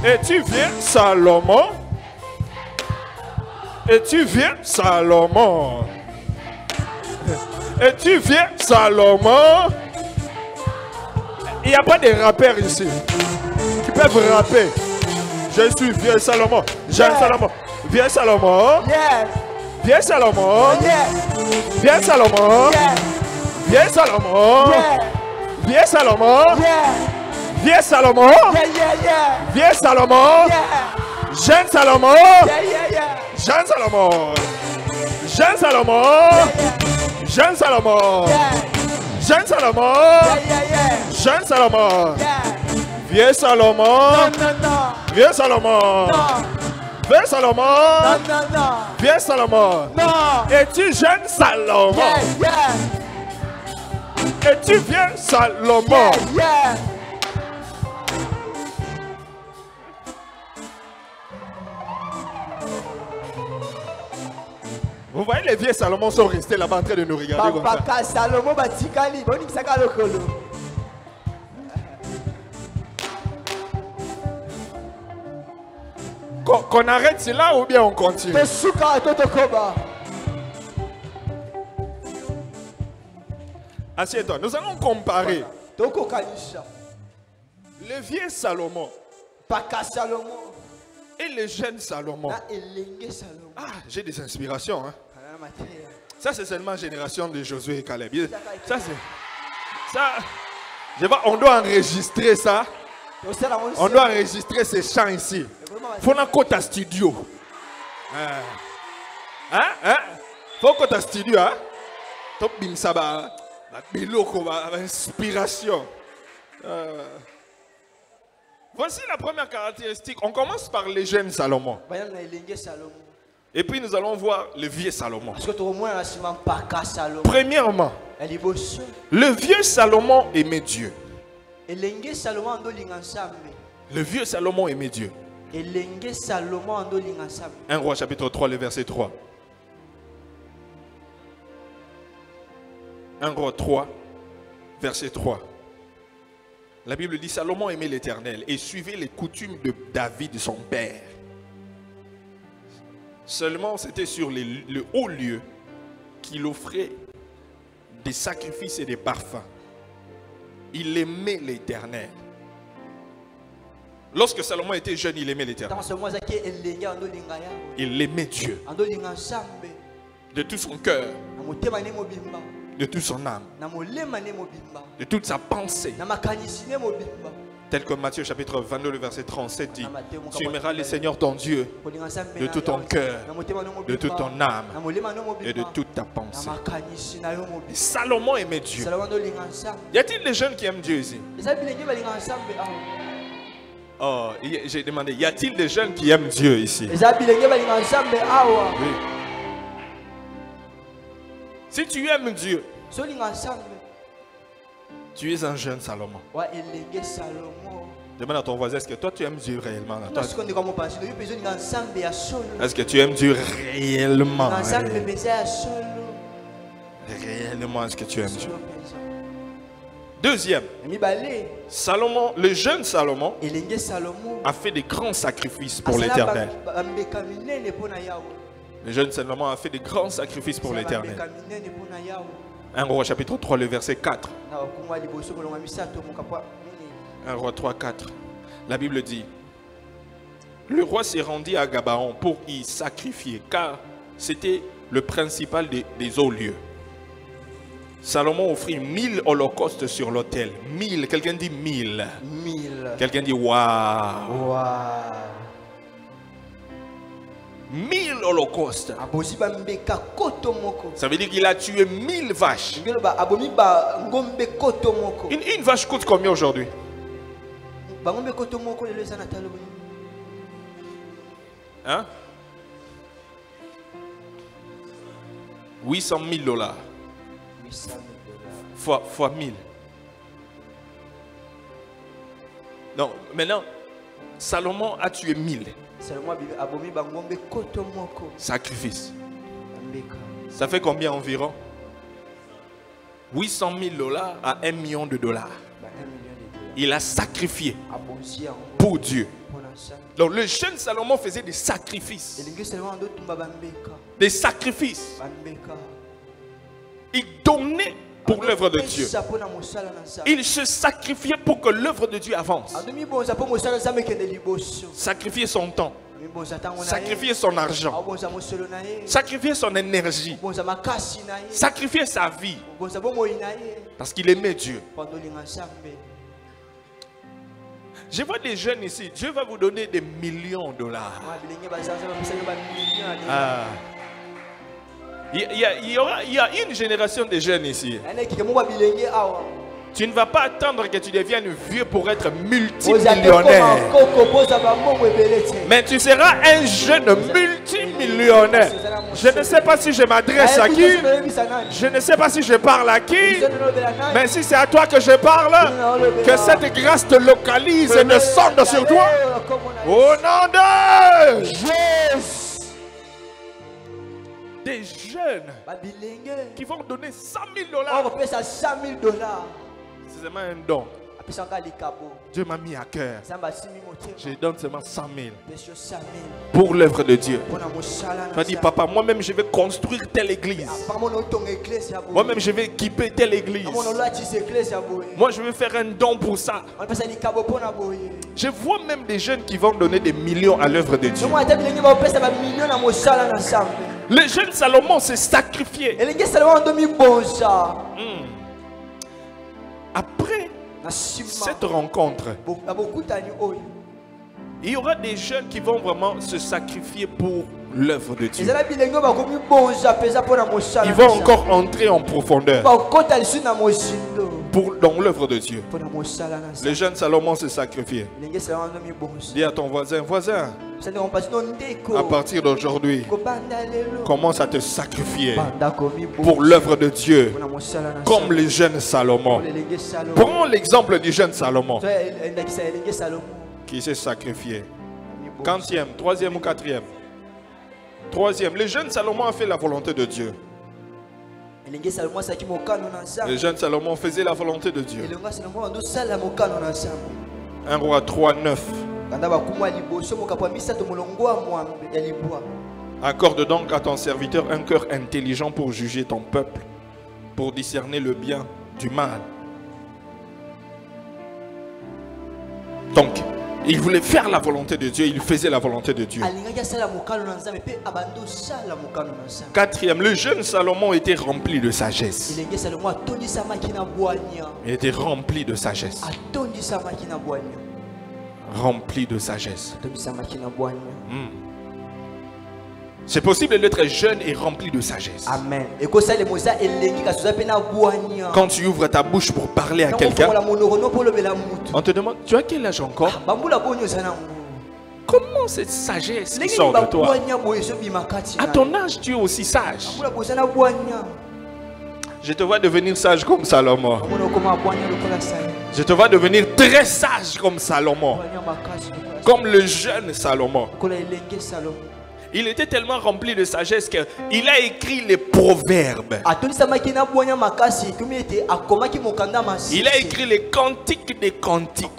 S1: Es-tu vieux Salomon? Es-tu vieux Salomon? Es-tu vieux Salomon? Il n'y a pas de rappeurs ici qui peuvent rapper. Je suis vieux Salomon, jeune Salomon, vieux Salomon, vieux Salomon, vieux Salomon, vieux Salomon, vieux Salomon, vieux Salomon, vieux Salomon, jeune Salomon, jeune Salomon, jeune Salomon, jeune Salomon, jeune Salomon, jeune Salomon, vieux Salomon, vieux Salomon, vieux Salomon, vieux Salomon. Es-tu jeune Salomon? Es-tu vieux Salomon? Vous voyez, les vieux Salomon sont restés là-bas en train de nous regarder comme ça. Qu'on arrête cela ou bien on continue? Assieds-toi, nous allons comparer le vieux Salomon et le jeune Salomon. Ah, j'ai des inspirations. Hein? Ça, c'est seulement génération de Josué et Caleb. On doit enregistrer ça. On doit enregistrer ces chants ici. Faut qu'on côté studio. Faut qu'on studio. Top bimsaba. Inspiration. Voici la première caractéristique. On commence par les jeunes Salomon. Et puis nous allons voir le vieux Salomon. Premièrement, le vieux Salomon aimait Dieu. Le vieux Salomon aimait Dieu.
S2: elenge Salomo andolinga Nzambe.
S1: 1 Roi chapitre 3, le verset 3. 1 Roi 3, verset 3. La Bible dit, Salomon aimait l'Éternel et suivait les coutumes de David, son père. Seulement, c'était sur le haut lieu qu'il offrait des sacrifices et des parfums. Il aimait l'Éternel. Lorsque Salomon était jeune, il aimait l'Éternel. Il aimait Dieu de tout son cœur, de toute son âme, de toute sa pensée. Tel que Matthieu chapitre 22, le verset 37 dit, tu aimeras le Seigneur ton Dieu de tout ton cœur, de toute ton âme et de toute ta pensée. Et Salomon aimait Dieu. Y a-t-il des jeunes qui aiment Dieu ici? Oh, j'ai demandé, y a-t-il des jeunes qui aiment Dieu ici? Oui. Si tu aimes Dieu, tu es un jeune Salomon. Demande à ton voisin, est-ce que toi tu aimes Dieu réellement? Est-ce que tu aimes Dieu réellement? Réellement, est-ce que tu aimes Dieu? Deuxième, Salomon, le jeune Salomon a fait des grands sacrifices pour l'Éternel. Le jeune Salomon a fait des grands sacrifices pour l'Éternel. 1 Roi chapitre 3, le verset 4. 1 Roi 3, 4. La Bible dit, le roi s'est rendu à Gabaon pour y sacrifier, car c'était le principal des hauts lieux. Salomon offrit 1000 holocaustes sur l'autel. 1000, quelqu'un dit 1000.
S2: 1000.
S1: Quelqu'un dit waouh. 1000 holocaustes. Ça veut dire qu'il a tué 1000 vaches. Une vache coûte combien aujourd'hui? Hein? 800 000 $. Fois 1000. Non, maintenant, Salomon a tué 1000. Sacrifice. Ça fait combien environ? 800 000 $ à 1 million de $. Il a sacrifié pour Dieu. Donc le jeune Salomon faisait des sacrifices. Des sacrifices. Il donnait pour l'œuvre de Dieu. Il se sacrifiait pour que l'œuvre de Dieu avance. Sacrifier son temps. Sacrifier son argent. Sacrifier son énergie. Sacrifier sa vie. Parce qu'il aimait Dieu. Je vois des jeunes ici. Dieu va vous donner des millions de $. Ah. Il y a une génération de jeunes ici. Tu ne vas pas attendre que tu deviennes vieux pour être multimillionnaire. Mais tu seras un jeune multimillionnaire. Je ne sais pas si je m'adresse à qui. Je ne sais pas si je parle à qui. Mais si c'est à toi que je parle, que cette grâce te localise et descende sur toi. Au nom de Jésus. Des jeunes qui vont donner 100 000 $. C'est seulement un don. Dieu m'a mis à cœur. Je donne seulement 100 000 pour l'œuvre de Dieu. Tu as dit, papa, moi-même je vais construire telle église. Moi-même je vais équiper telle église. Moi je vais faire un don pour ça. Je vois même des jeunes qui vont donner des millions à l'œuvre de Dieu. Le jeune Salomon s'est sacrifié. Après cette rencontre, il y aura des jeunes qui vont vraiment se sacrifier pour l'œuvre de Dieu. Ils vont encore entrer en profondeur dans l'œuvre de Dieu. Le jeune Salomon s'est sacrifié. Dis à ton voisin, voisin, à partir d'aujourd'hui, commence à te sacrifier pour l'œuvre de Dieu, comme le jeune Salomon. Prends l'exemple du jeune Salomon. qui s'est sacrifié. Quantième, troisième ou quatrième? Troisième, le jeune Salomon a fait la volonté de Dieu. Le jeune Salomon faisait la volonté de Dieu. 1 Roi 3, 9. Accorde donc à ton serviteur un cœur intelligent pour juger ton peuple, pour discerner le bien du mal. Donc, il voulait faire la volonté de Dieu, il faisait la volonté de Dieu. Quatrième, le jeune Salomon était rempli de sagesse. Il était rempli de sagesse. Rempli de sagesse. C'est possible d'être jeune et rempli de sagesse.
S2: Amen.
S1: Quand tu ouvres ta bouche pour parler à quelqu'un, on te demande, tu as quel âge encore? Comment cette sagesse qui sort de toi? À ton âge, tu es aussi sage. Je te vois devenir sage comme Salomon. Je te vois devenir très sage comme Salomon. Comme le jeune Salomon. Il était tellement rempli de sagesse qu'il a écrit les proverbes. Il a écrit les cantiques des cantiques.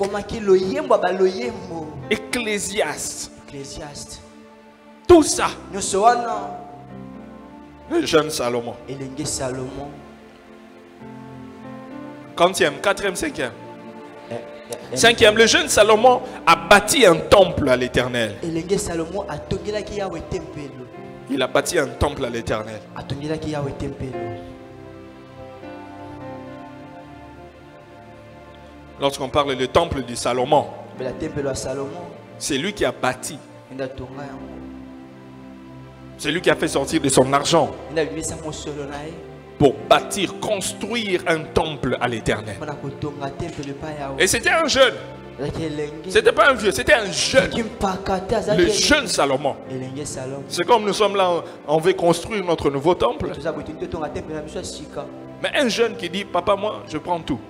S1: Ecclésiaste. Tout ça. Le jeune Salomon. Quantième, quatrième, cinquième. Cinquième, le jeune Salomon a bâti un temple à l'Éternel. Il a bâti un temple à l'Éternel. Lorsqu'on parle du temple de Salomon, c'est lui qui a bâti. C'est lui qui a fait sortir de son argent pour bâtir, construire un temple à l'Éternel. Et c'était un jeune. C'était pas un vieux, c'était un jeune. Le jeune Salomon. C'est comme nous sommes là, on veut construire notre nouveau temple. Mais un jeune qui dit, papa, moi, je prends tout.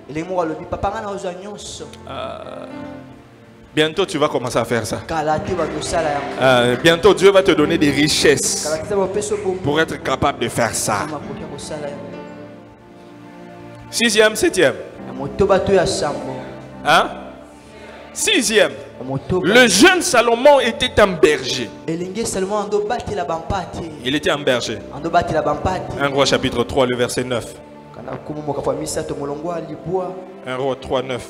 S1: Bientôt, tu vas commencer à faire ça. Bientôt, Dieu va te donner des richesses pour être capable de faire ça. Sixième, septième. Hein? Sixième. Le jeune Salomon était un berger. Il était un berger. 1 Roi chapitre 3, le verset 9. 1 Roi 3, 9.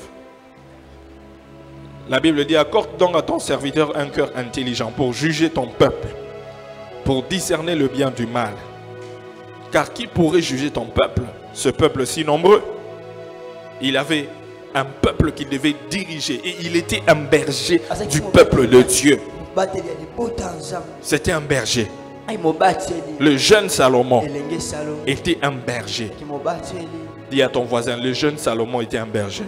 S1: La Bible dit, accorde donc à ton serviteur un cœur intelligent pour juger ton peuple, pour discerner le bien du mal. Car qui pourrait juger ton peuple, ce peuple si nombreux? Il avait un peuple qu'il devait diriger et il était un berger du peuple de Dieu. C'était un berger. Le jeune Salomon était un berger. Dis à ton voisin, le jeune Salomon était un berger.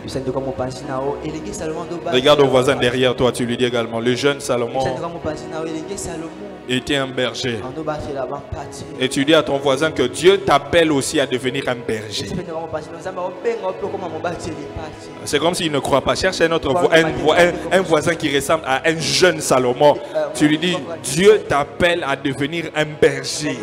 S1: Regarde au voisin derrière toi, tu lui dis également, le jeune Salomon était un berger. Et tu dis à ton voisin que Dieu t'appelle aussi à devenir un berger. C'est comme s'il ne croit pas. Cherche un voisin qui ressemble à un jeune Salomon. Tu lui dis, Dieu t'appelle à devenir un berger.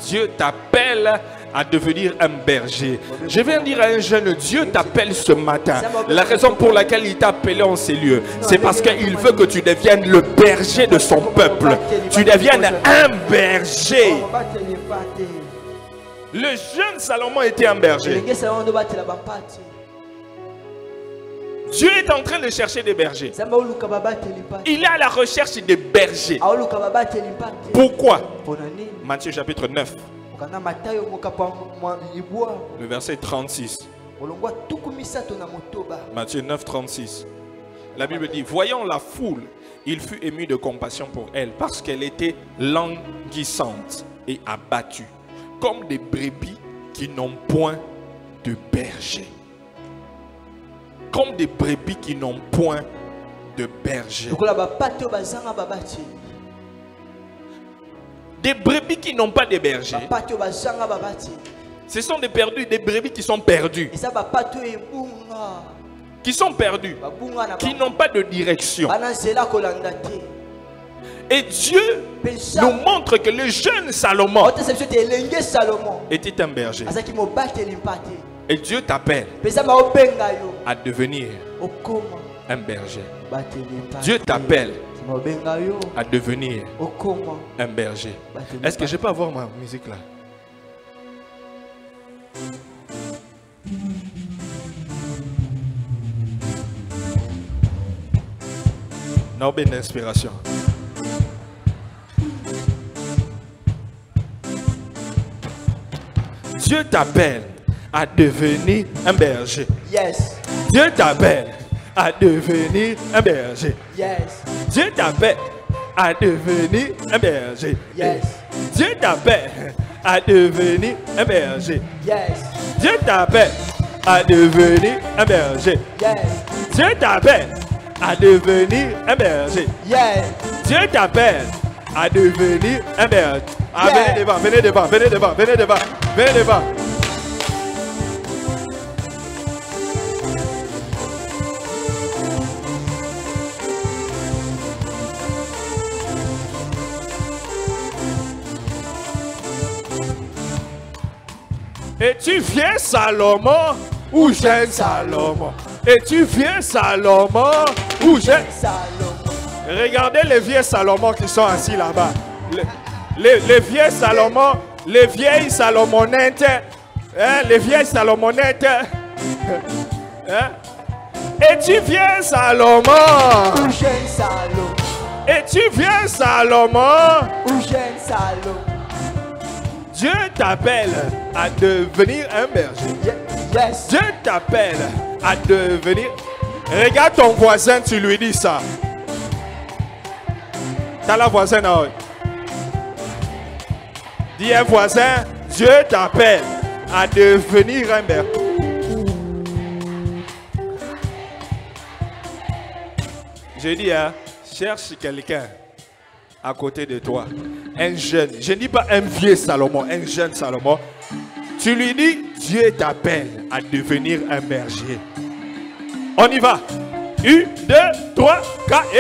S1: Dieu t'appelle à devenir un berger. Je viens dire à un jeune, Dieu t'appelle ce matin. La raison pour laquelle il t'a appelé en ces lieux, c'est parce qu'il veut que tu deviennes le berger de son peuple. Tu deviennes un berger. Le jeune Salomon était un berger. Dieu est en train de chercher des bergers. Il est à la recherche des bergers. Pourquoi? Matthieu chapitre 9. Le verset 36. Matthieu 9, 36. La Bible dit, voyant la foule, il fut ému de compassion pour elle parce qu'elle était languissante et abattue, comme des brebis qui n'ont point de berger. Comme des brebis qui n'ont point de berger. Des brebis qui n'ont pas de berger. Ce sont des brebis qui sont perdus. qui sont perdus, qui n'ont pas de direction. Et Dieu nous montre que le jeune Salomon était un berger. Et Dieu t'appelle à devenir un berger. Dieu t'appelle à devenir un berger. Est-ce que je peux avoir ma musique là? Non, bien d'inspiration. Dieu t'appelle à devenir un berger.
S2: Yes.
S1: Dieu t'appelle à devenir un berger.
S2: Yes.
S1: Dieu t'appelle à devenir un berger.
S2: Yes.
S1: Dieu t'appelle à devenir un berger.
S2: Yes.
S1: Dieu t'appelle à devenir un berger.
S2: Yes.
S1: Dieu t'appelle à devenir un berger.
S2: Yes.
S1: Dieu t'appelle à devenir un berger. Ah,
S2: Yeah.
S1: venez devant, venez devant, venez devant, venez devant, venez devant. Et tu viens Salomon ou jeune Salomon? Et tu viens Salomon ou jeune
S2: Salomon.
S1: Regardez les vieux Salomon qui sont assis là-bas. Les vieux Salomon, les vieilles Salomonettes, hein, les vieilles Salomonettes. Hein? Et tu viens Salomon.
S2: Ou jeune Salomon.
S1: Et tu viens Salomon.
S2: Ou jeune Salomon.
S1: Dieu t'appelle à devenir un berger.
S2: Yes.
S1: Dieu t'appelle à devenir. Regarde ton voisin, tu lui dis ça. T'as la voisine là. Dis un voisin, Dieu t'appelle à devenir un berger. Je dis, hein, cherche quelqu'un à côté de toi. Un jeune. Je ne dis pas un vieux Salomon, un jeune Salomon. Tu lui dis, Dieu t'appelle à devenir un berger. On y va. 1, 2, 3, 4, et...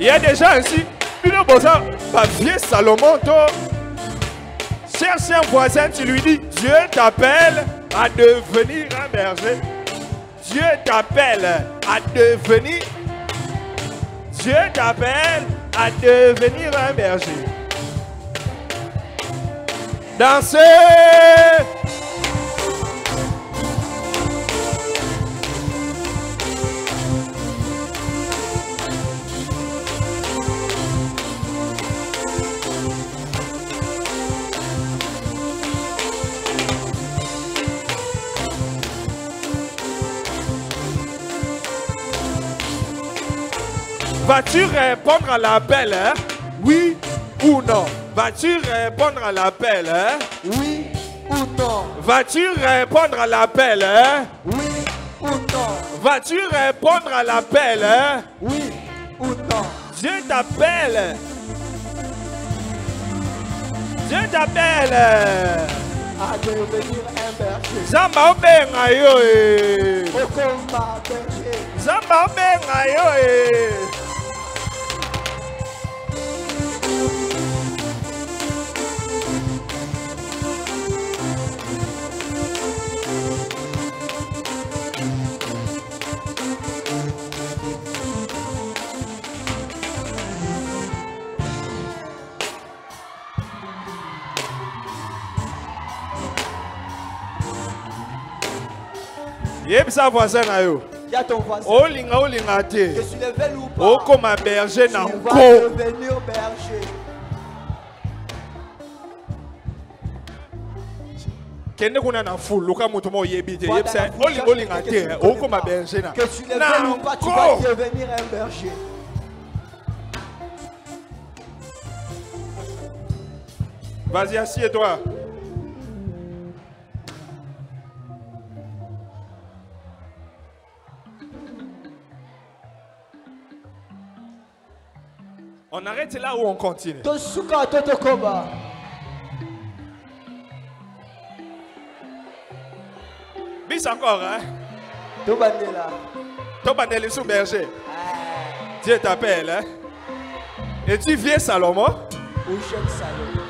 S1: Il y a des gens ici, une personne, pas vieux Salomon, toi. Cherche un voisin, tu lui dis, Dieu t'appelle à devenir un berger. Dieu t'appelle à devenir. Dieu t'appelle à devenir un berger. Dansez. Vas-tu répondre à l'appel, hein? Oui ou non? Vas-tu répondre à l'appel, hein?
S2: Oui ou non?
S1: Vas-tu répondre à l'appel, hein?
S2: Oui ou non?
S1: Vas-tu répondre à l'appel, hein?
S2: Oui ou non?
S1: Dieu t'appelle. Dieu t'appelle.
S2: À devenir un berger.
S1: Zamba obenga yo eh.
S2: Okoma berger.
S1: Zamba obenga yo eh. Yebisa voisin na yo.
S2: Il y a ton voisin.
S1: Olinga te.
S2: Que tu le veuilles ou pas.
S1: Okoma berger na
S2: Tu vas
S1: ko.
S2: devenir berger.
S1: Kende kuna na full luka mutu mo yebite.
S2: Voilà,
S1: Yebisa
S2: la foule cherche
S1: olinga
S2: quelqu'un
S1: te.
S2: que tu connais
S1: Okoma
S2: pas.
S1: berger na.
S2: Que tu le veuilles ou pas, tu vas devenir un berger.
S1: Vas-y, assieds-toi. On arrête là ou on continue?
S2: Tosuka totokoba.
S1: Bis encore, hein?
S2: Tobandela.
S1: Tobandela sous berger. Dieu t'appelle, hein? Et tu viens Salomon?
S2: Ou jeune Salomon.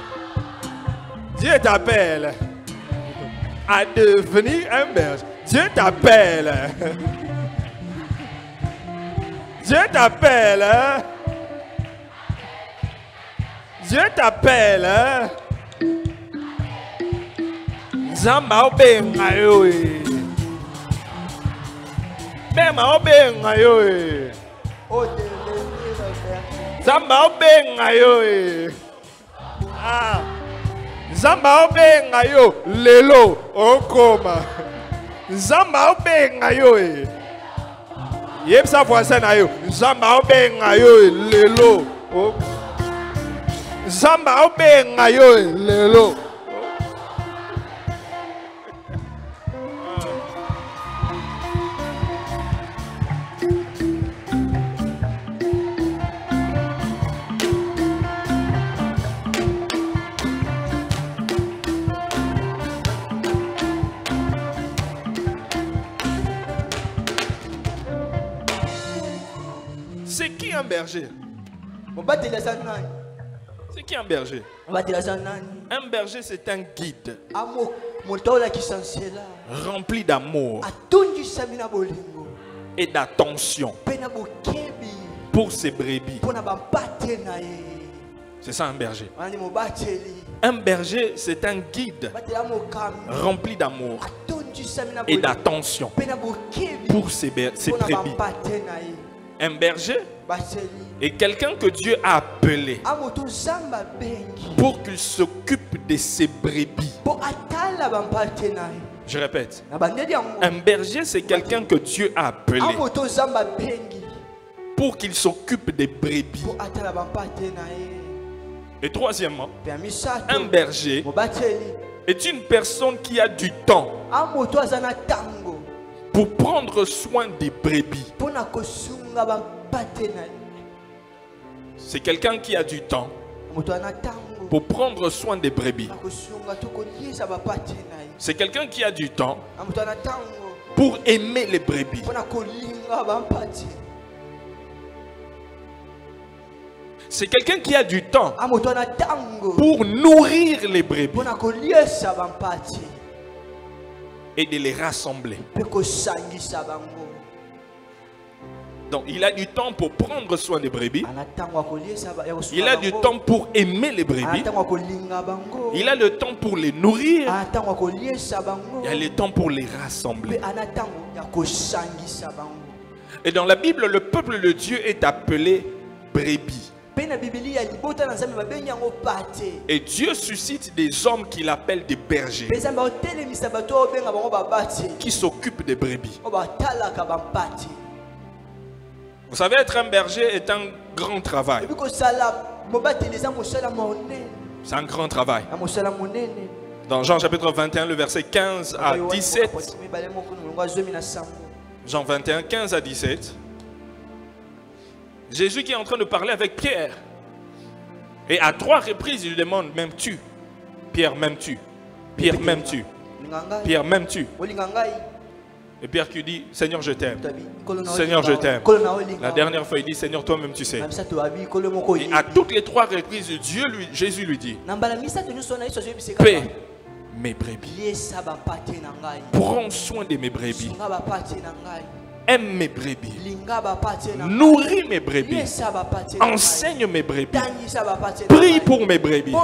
S1: Dieu t'appelle à devenir un berger. Dieu t'appelle. Dieu t'appelle. Hein? Dieu t'appelle. Hein? Zamba obenga yoe. Bema obenga yoe.
S2: Oh, devenir
S1: Zamba obenga yoe. Ah. Zamba obenga yo lelo okoma. Zamba obenga yoe. Yep sa voisin na yo. Zamba obenga yoe lelo. Zamba obenga yoe lelo. C'est qui un berger? C'est qui un berger? Un berger, c'est un guide rempli d'amour et d'attention pour ses brebis. C'est ça un berger. Un berger, c'est un guide rempli d'amour et d'attention pour ses brebis. Un berger est quelqu'un que Dieu a appelé pour qu'il s'occupe de ses brebis. Je répète. Un berger, c'est quelqu'un que Dieu a appelé pour qu'il s'occupe des brebis. Et troisièmement, un berger est une personne qui a du temps pour prendre soin des brebis. C'est quelqu'un qui a du temps pour prendre soin des brebis. C'est quelqu'un qui a du temps pour aimer les brebis. C'est quelqu'un qui a du temps pour nourrir les brebis et de les rassembler. Donc il a du temps pour prendre soin des brebis. Il a du temps pour aimer les brebis. Il a le temps pour les nourrir. Il a le temps pour les rassembler. Et dans la Bible, le peuple de Dieu est appelé brebis. Et Dieu suscite des hommes qu'il appelle des bergers qui s'occupent des brebis. Vous savez, être un berger est un grand travail. C'est un grand travail. Dans Jean chapitre 21, le verset 15 à 17. Jean 21, 15 à 17. Jésus qui est en train de parler avec Pierre. Et à 3 reprises, il lui demande, m'aimes-tu? Pierre, m'aimes-tu? Pierre, m'aimes-tu? Pierre, m'aimes-tu? Et Pierre qui dit, Seigneur, je t'aime. Seigneur, je t'aime. La dernière fois, il dit, Seigneur, toi-même, tu sais. Et à toutes les 3 reprises, Jésus lui dit, paix mes brebis. Prends soin de mes brebis. Aime mes brebis. Nourris mes brebis. Enseigne mes brebis. Prie pour mes brebis.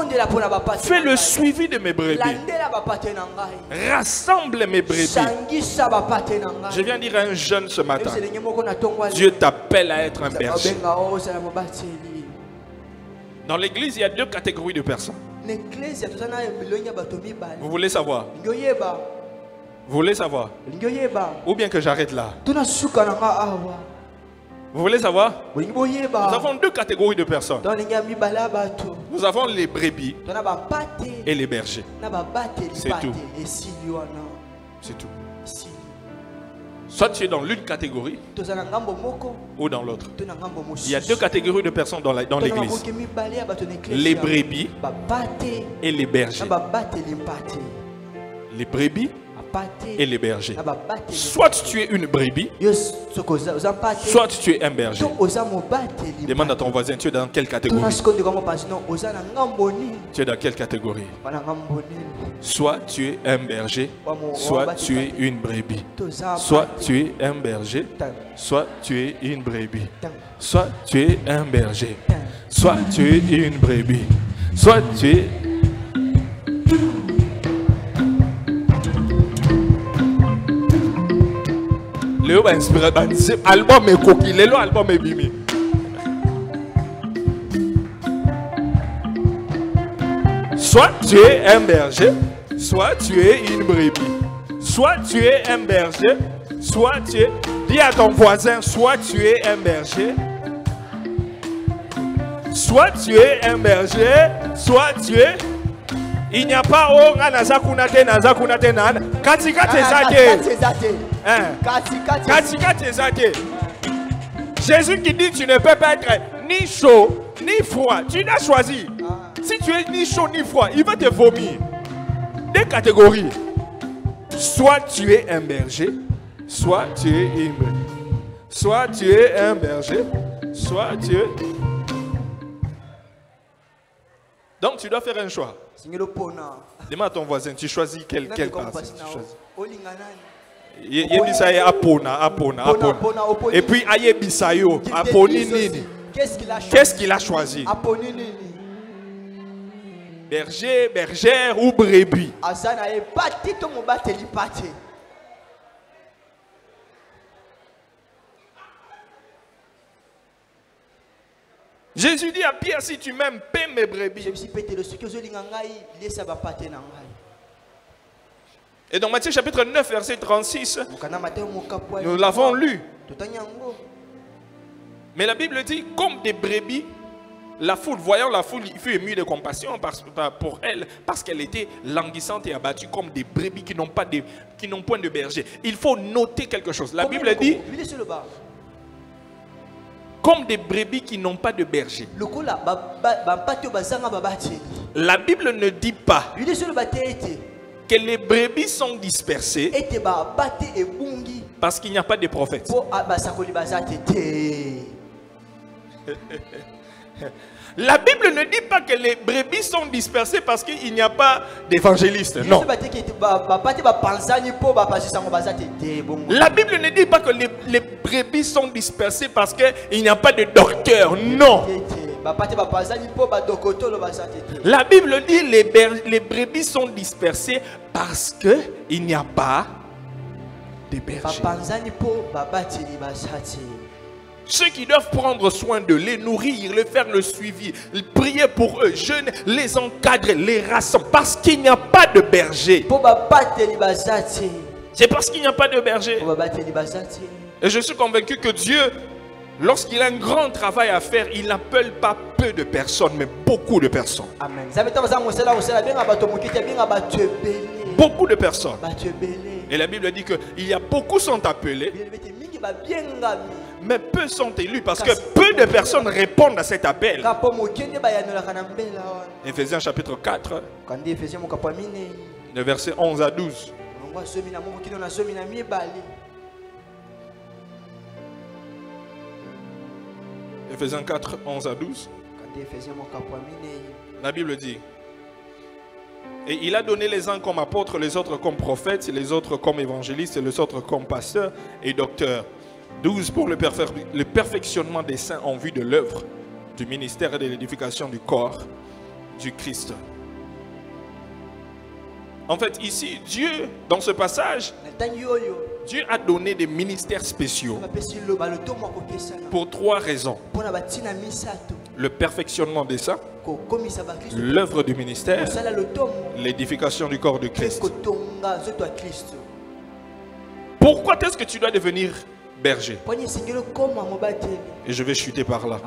S1: Fais le suivi de mes brebis. Rassemble mes brebis. Je viens dire à un jeune ce matin, Dieu t'appelle à être un berger. Dans l'église, il y a 2 catégories de personnes. Vous voulez savoir? Vous voulez savoir? Ou bien que j'arrête là? Vous voulez savoir? Nous avons 2 catégories de personnes. Nous avons les brebis et les bergers. C'est tout. C'est tout. Soit tu es dans l'une catégorie ou dans l'autre. Il y a deux catégories de personnes dans l'église. Les brebis et les bergers. Les brebis et les bergers. Soit tu es une brebis, soit tu es un berger. Demande à ton voisin, tu es dans quelle catégorie? Tu es dans quelle catégorie? Soit tu es un berger, soit tu es une brebis. Soit tu es un berger, soit tu es une brebis. Soit tu es un berger, soit tu es une brebis. Soit tu es... Léo va inspirer, album est coquille, Léo album est bimi. Soit tu es un berger, soit tu es une brebis. Soit tu es un berger, soit tu es... Dis à ton voisin, soit tu es un berger, soit tu es un berger, soit tu es... Il n'y a pas oh nazakunate nan. Katikate zake. Katikate zake. Jésus qui dit tu ne peux pas être ni chaud ni froid. Tu l'as choisi. Si tu es ni chaud ni froid, il va te vomir. Des catégories. Soit tu es un berger, soit tu es une brebis. Soit tu es un berger, soit tu es... Donc tu dois faire un choix. Demande à ton voisin, tu choisis quelle partie tu choisis. Et puis aye bisayo, aponi nini. Qu'est-ce qu'il a choisi? Berger, bergère ou brebis? Jésus dit à Pierre, si tu m'aimes, paie mes brebis. Et dans Matthieu chapitre 9, verset 36, nous l'avons lu. Mais la Bible dit, comme des brebis, la foule, voyant la foule, il fut ému de compassion pour elle, parce qu'elle était languissante et abattue comme des brebis qui n'ont point de berger. Il faut noter quelque chose. La Bible dit, comme des brebis qui n'ont pas de berger. La Bible ne dit pas que les brebis sont dispersées parce qu'il n'y a pas de prophète. La Bible ne dit pas que les brebis sont dispersées parce qu'il n'y a pas d'évangélistes. Non. La Bible ne dit pas que les brebis sont dispersées parce qu'il n'y a pas de docteur. Non. La Bible dit les brebis sont dispersées parce qu'il n'y a pas de berger. Ceux qui doivent prendre soin d'eux, les nourrir, les faire le suivi, prier pour eux, jeûner, les encadrer, les rassembler, parce qu'il n'y a pas de berger. C'est parce qu'il n'y a pas de berger. Et je suis convaincu que Dieu, lorsqu'il a un grand travail à faire, il n'appelle pas peu de personnes, mais beaucoup de personnes. Amen. Beaucoup de personnes. Et la Bible dit qu'il y a beaucoup sont appelés, mais peu sont élus parce que peu de personnes répondent à cet appel. Éphésiens chapitre 4, de versets 11 à 12. Éphésiens 4, 11 à 12. La Bible dit: et il a donné les uns comme apôtres, les autres comme prophètes, les autres comme évangélistes, et les autres comme pasteurs et docteurs. 12 pour le perfectionnement des saints en vue de l'œuvre du ministère et de l'édification du corps du Christ. En fait, ici, Dieu, dans ce passage, Dieu a donné des ministères spéciaux pour 3 raisons. Le perfectionnement des saints, l'œuvre du ministère, l'édification du corps de Christ. Pourquoi est-ce que tu dois devenir berger? Et je vais chuter par là.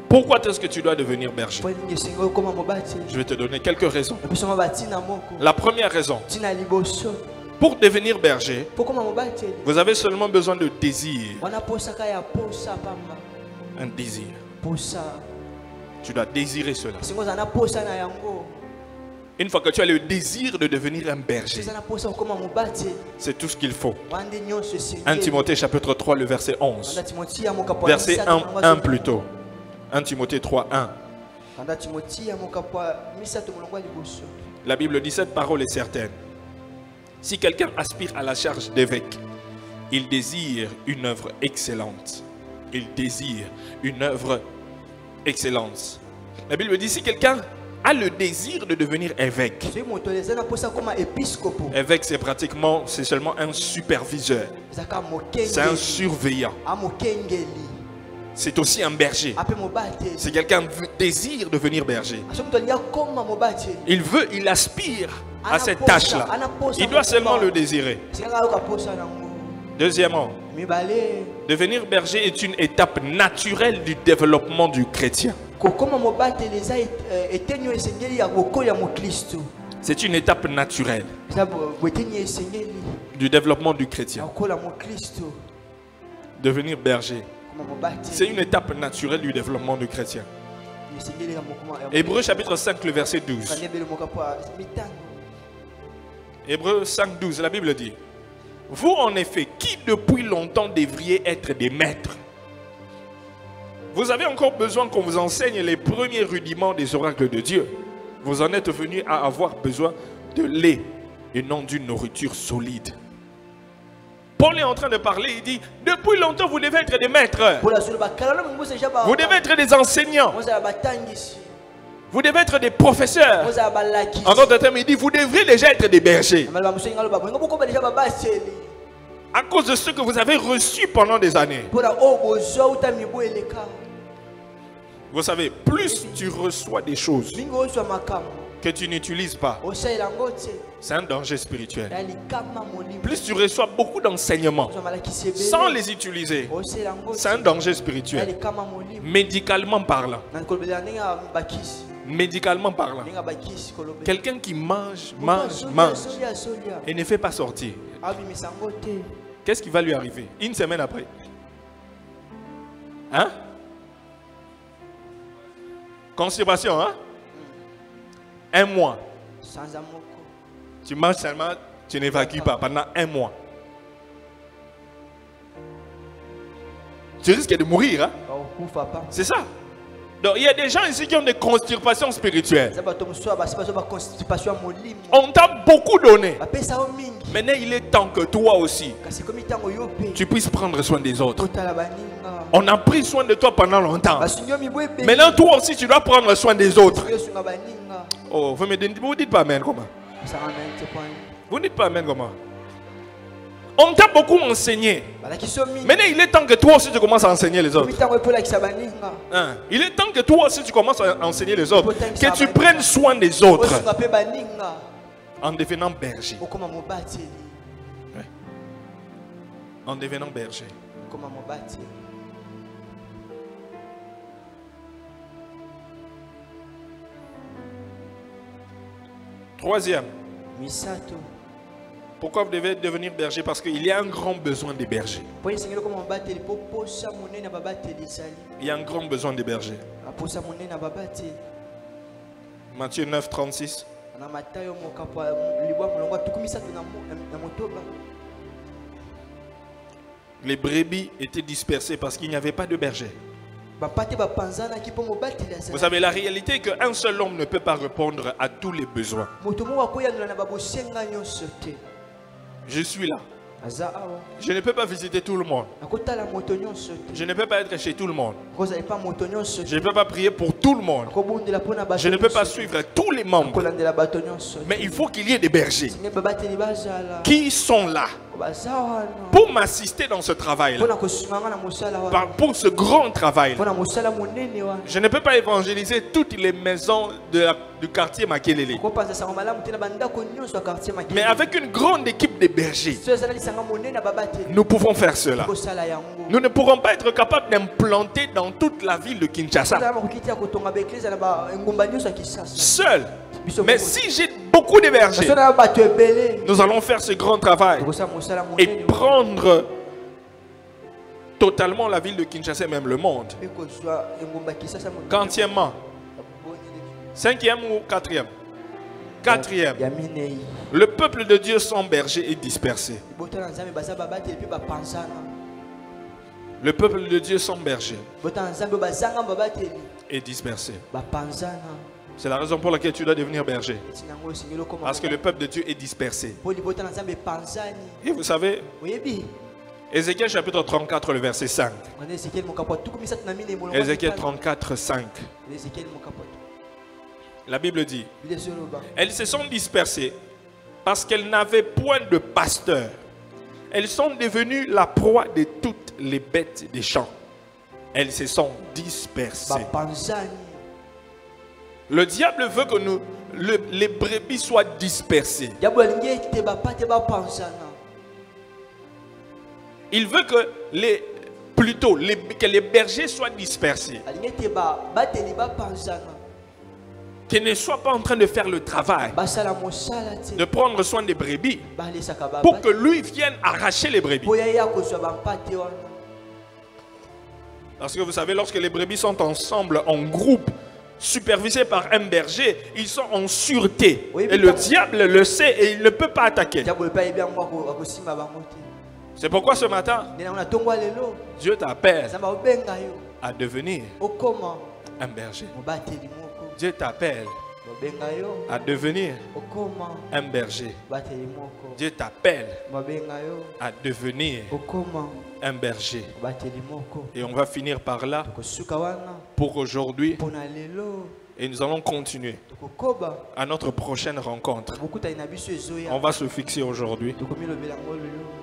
S1: Pourquoi est-ce que tu dois devenir berger? Je vais te donner quelques raisons. La première raison, Pour devenir berger,
S2: pokoma mobateli
S1: vous avez seulement besoin de désir.
S2: wana posaka ya posa pamba
S1: Un désir.
S2: posa
S1: Tu dois désirer cela.
S2: singo zana posa na yango
S1: Une fois que tu as le désir de devenir un berger,
S2: zana posa pokoma mobateli
S1: c'est tout ce qu'il faut.
S2: wande nyonso
S1: 1 Timothée chapitre 3, le verset 11.
S2: Kanda Timothée ya mokapo
S1: Verset 1 plutôt. 1 Timothée 3, 1.
S2: Kanda Timothée ya mokapo misato molongwa liboso.
S1: La Bible dit cette parole est certaine. Si quelqu'un aspire à la charge d'évêque, il désire une œuvre excellente. Il désire une œuvre excellente. La Bible dit si quelqu'un a le désir de devenir évêque,
S2: Soki moto ezana posa koma episcopo
S1: évêque c'est seulement un superviseur,
S2: zaka mokenge
S1: c'est un surveillant,
S2: amokengeli
S1: c'est aussi un berger.
S2: ape mobateli
S1: C'est quelqu'un qui désire devenir berger.
S2: soki moto alingi akoma mobateli
S1: Il aspire à cette tâche-là. Il doit seulement le désirer.
S2: singaka yoka posa nango
S1: Deuxièmement,
S2: mibale
S1: devenir berger est une étape naturelle du développement du chrétien.
S2: kokoma mobateli eza etenio esengeli ya bokoya moklisto
S1: C'est une étape naturelle
S2: eza boetenio esengeli
S1: du développement du chrétien.
S2: akola moklisto
S1: Devenir berger,
S2: koma mobateli
S1: c'est une étape naturelle du développement du chrétien.
S2: esengeli ya mokoma
S1: Hébreux chapitre 5, le verset 12.
S2: kandebele mokapo mitango
S1: Hébreux 5, 12, la Bible dit: vous en effet, qui depuis longtemps devriez être des maîtres, vous avez encore besoin qu'on vous enseigne les premiers rudiments des oracles de Dieu. Vous en êtes venus à avoir besoin de lait et non d'une nourriture solide. Paul est en train de parler, il dit: depuis longtemps vous devez être des maîtres. Vous devez être des enseignants. Vous devez être des professeurs. En d'autres termes, il dit: vous devrez déjà être des bergers. À cause de ce que vous avez reçu pendant des années. Vous savez, plus tu reçois des choses que tu n'utilises pas, c'est un danger spirituel. Plus tu reçois beaucoup d'enseignements sans les utiliser, c'est un danger spirituel. Médicalement parlant. Médicalement parlant. Quelqu'un qui mange et ne fait pas sortir, qu'est-ce qui va lui arriver une semaine après? Hein? Constipation, hein? Un mois. Tu manges seulement, tu n'évacues pas pendant un mois. Tu risques de mourir, hein? C'est ça. Donc il y a des gens ici qui ont des constipations spirituelles. On t'a beaucoup donné. Maintenant il est temps que toi aussi tu puisses prendre soin des autres. On a pris soin de toi pendant longtemps. Maintenant toi aussi tu dois prendre soin des autres. Oh, vous ne dites pas amen comment? Vous ne dites pas amen comment? On t'a beaucoup enseigné. Maintenant, il est temps que toi aussi tu commences à enseigner les autres. Hein? Il est temps que toi aussi tu commences à enseigner les autres. Que tu prennes soin des autres. En devenant berger. Ouais. En devenant berger. Troisième. Pourquoi vous devez devenir berger? Parce qu'il y a un grand besoin des bergers. Il y a un grand besoin des bergers. Matthieu 9, 36. Les brebis étaient dispersées parce qu'il n'y avait pas de berger. Vous savez, la réalité est qu'un seul homme ne peut pas répondre à tous les besoins. Je suis là. Je ne peux pas visiter tout le monde. Je ne peux pas être chez tout le monde. Je ne peux pas prier pour tout le monde. Je ne peux pas suivre tous les membres. Mais il faut qu'il y ait des bergers qui sont là pour m'assister dans ce travail-là, pour ce grand travail-là. Je ne peux pas évangéliser toutes les maisons du quartier Makelele. Mais avec une grande équipe de bergers, nous pouvons faire cela. Nous ne pourrons pas être capables d'implanter dans toute la ville de Kinshasa. Seul, Mais si j'ai beaucoup de bergers, nous allons faire ce grand travail et prendre totalement la ville de Kinshasa et même le monde. Quantièmement, 5e ou 4e? 4e. Le peuple de Dieu sans berger est dispersé. Le peuple de Dieu sans berger est dispersé. C'est la raison pour laquelle tu dois devenir berger. Parce que le peuple de Dieu est dispersé. Et vous savez, Ézéchiel chapitre 34, le verset 5. Ézéchiel 34, 5. La Bible dit, elles se sont dispersées parce qu'elles n'avaient point de pasteur. Elles sont devenues la proie de toutes les bêtes des champs. Elles se sont dispersées. Le diable veut que les brebis soient dispersées. Il veut que les bergers soient dispersés. Qu'ils ne soient pas en train de faire le travail, de prendre soin des brebis, pour que lui vienne arracher les brebis. Parce que vous savez, lorsque les brebis sont ensemble, en groupe, supervisés par un berger, ils sont en sûreté. Et le diable le sait et il ne peut pas attaquer. C'est pourquoi ce matin, Dieu t'appelle à devenir un berger. Dieu t'appelle à devenir un berger. Dieu t'appelle à devenir un berger. Et on va finir par là pour aujourd'hui. Et nous allons continuer à notre prochaine rencontre. On va se fixer aujourd'hui.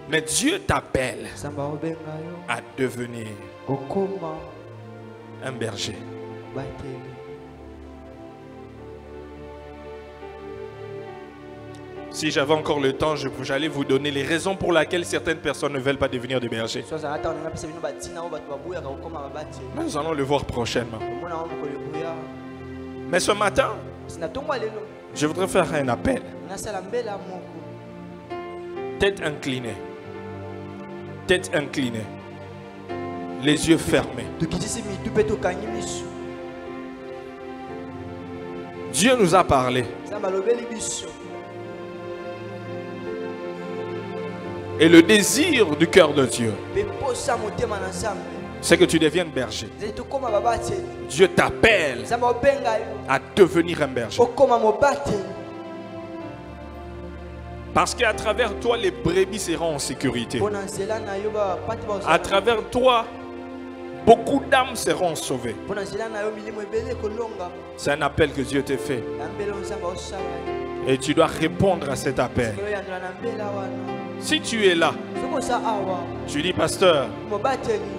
S1: Mais Dieu t'appelle à devenir un berger. Si j'avais encore le temps, j'allais vous donner les raisons pour lesquelles certaines personnes ne veulent pas devenir des bergers. Mais nous allons le voir prochainement. Mais ce matin, je voudrais faire un appel. Tête inclinée. Tête inclinée. Les yeux fermés. Dieu nous a parlé. Et le désir du cœur de Dieu, c'est que tu deviennes berger. Dieu t'appelle à devenir un berger. Parce qu'à travers toi, les brebis seront en sécurité. À travers toi, beaucoup d'âmes seront sauvées. C'est un appel que Dieu te fait. Et tu dois répondre à cet appel. Si tu es là, tu dis, pasteur,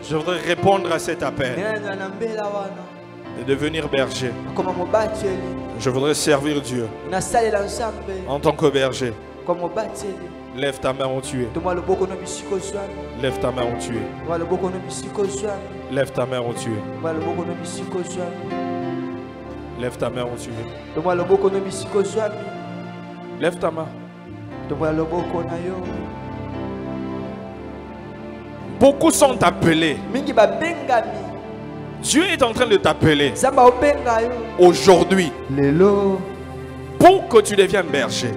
S1: je voudrais répondre à cet appel de devenir berger. Je voudrais servir Dieu en tant que berger. Lève ta main où tu es. Lève ta main où tu es. Lève ta main où tu es. Lève ta main où tu es. Lève ta main. Beaucoup sont appelés. Dieu est en train de t'appeler aujourd'hui pour que tu deviennes berger.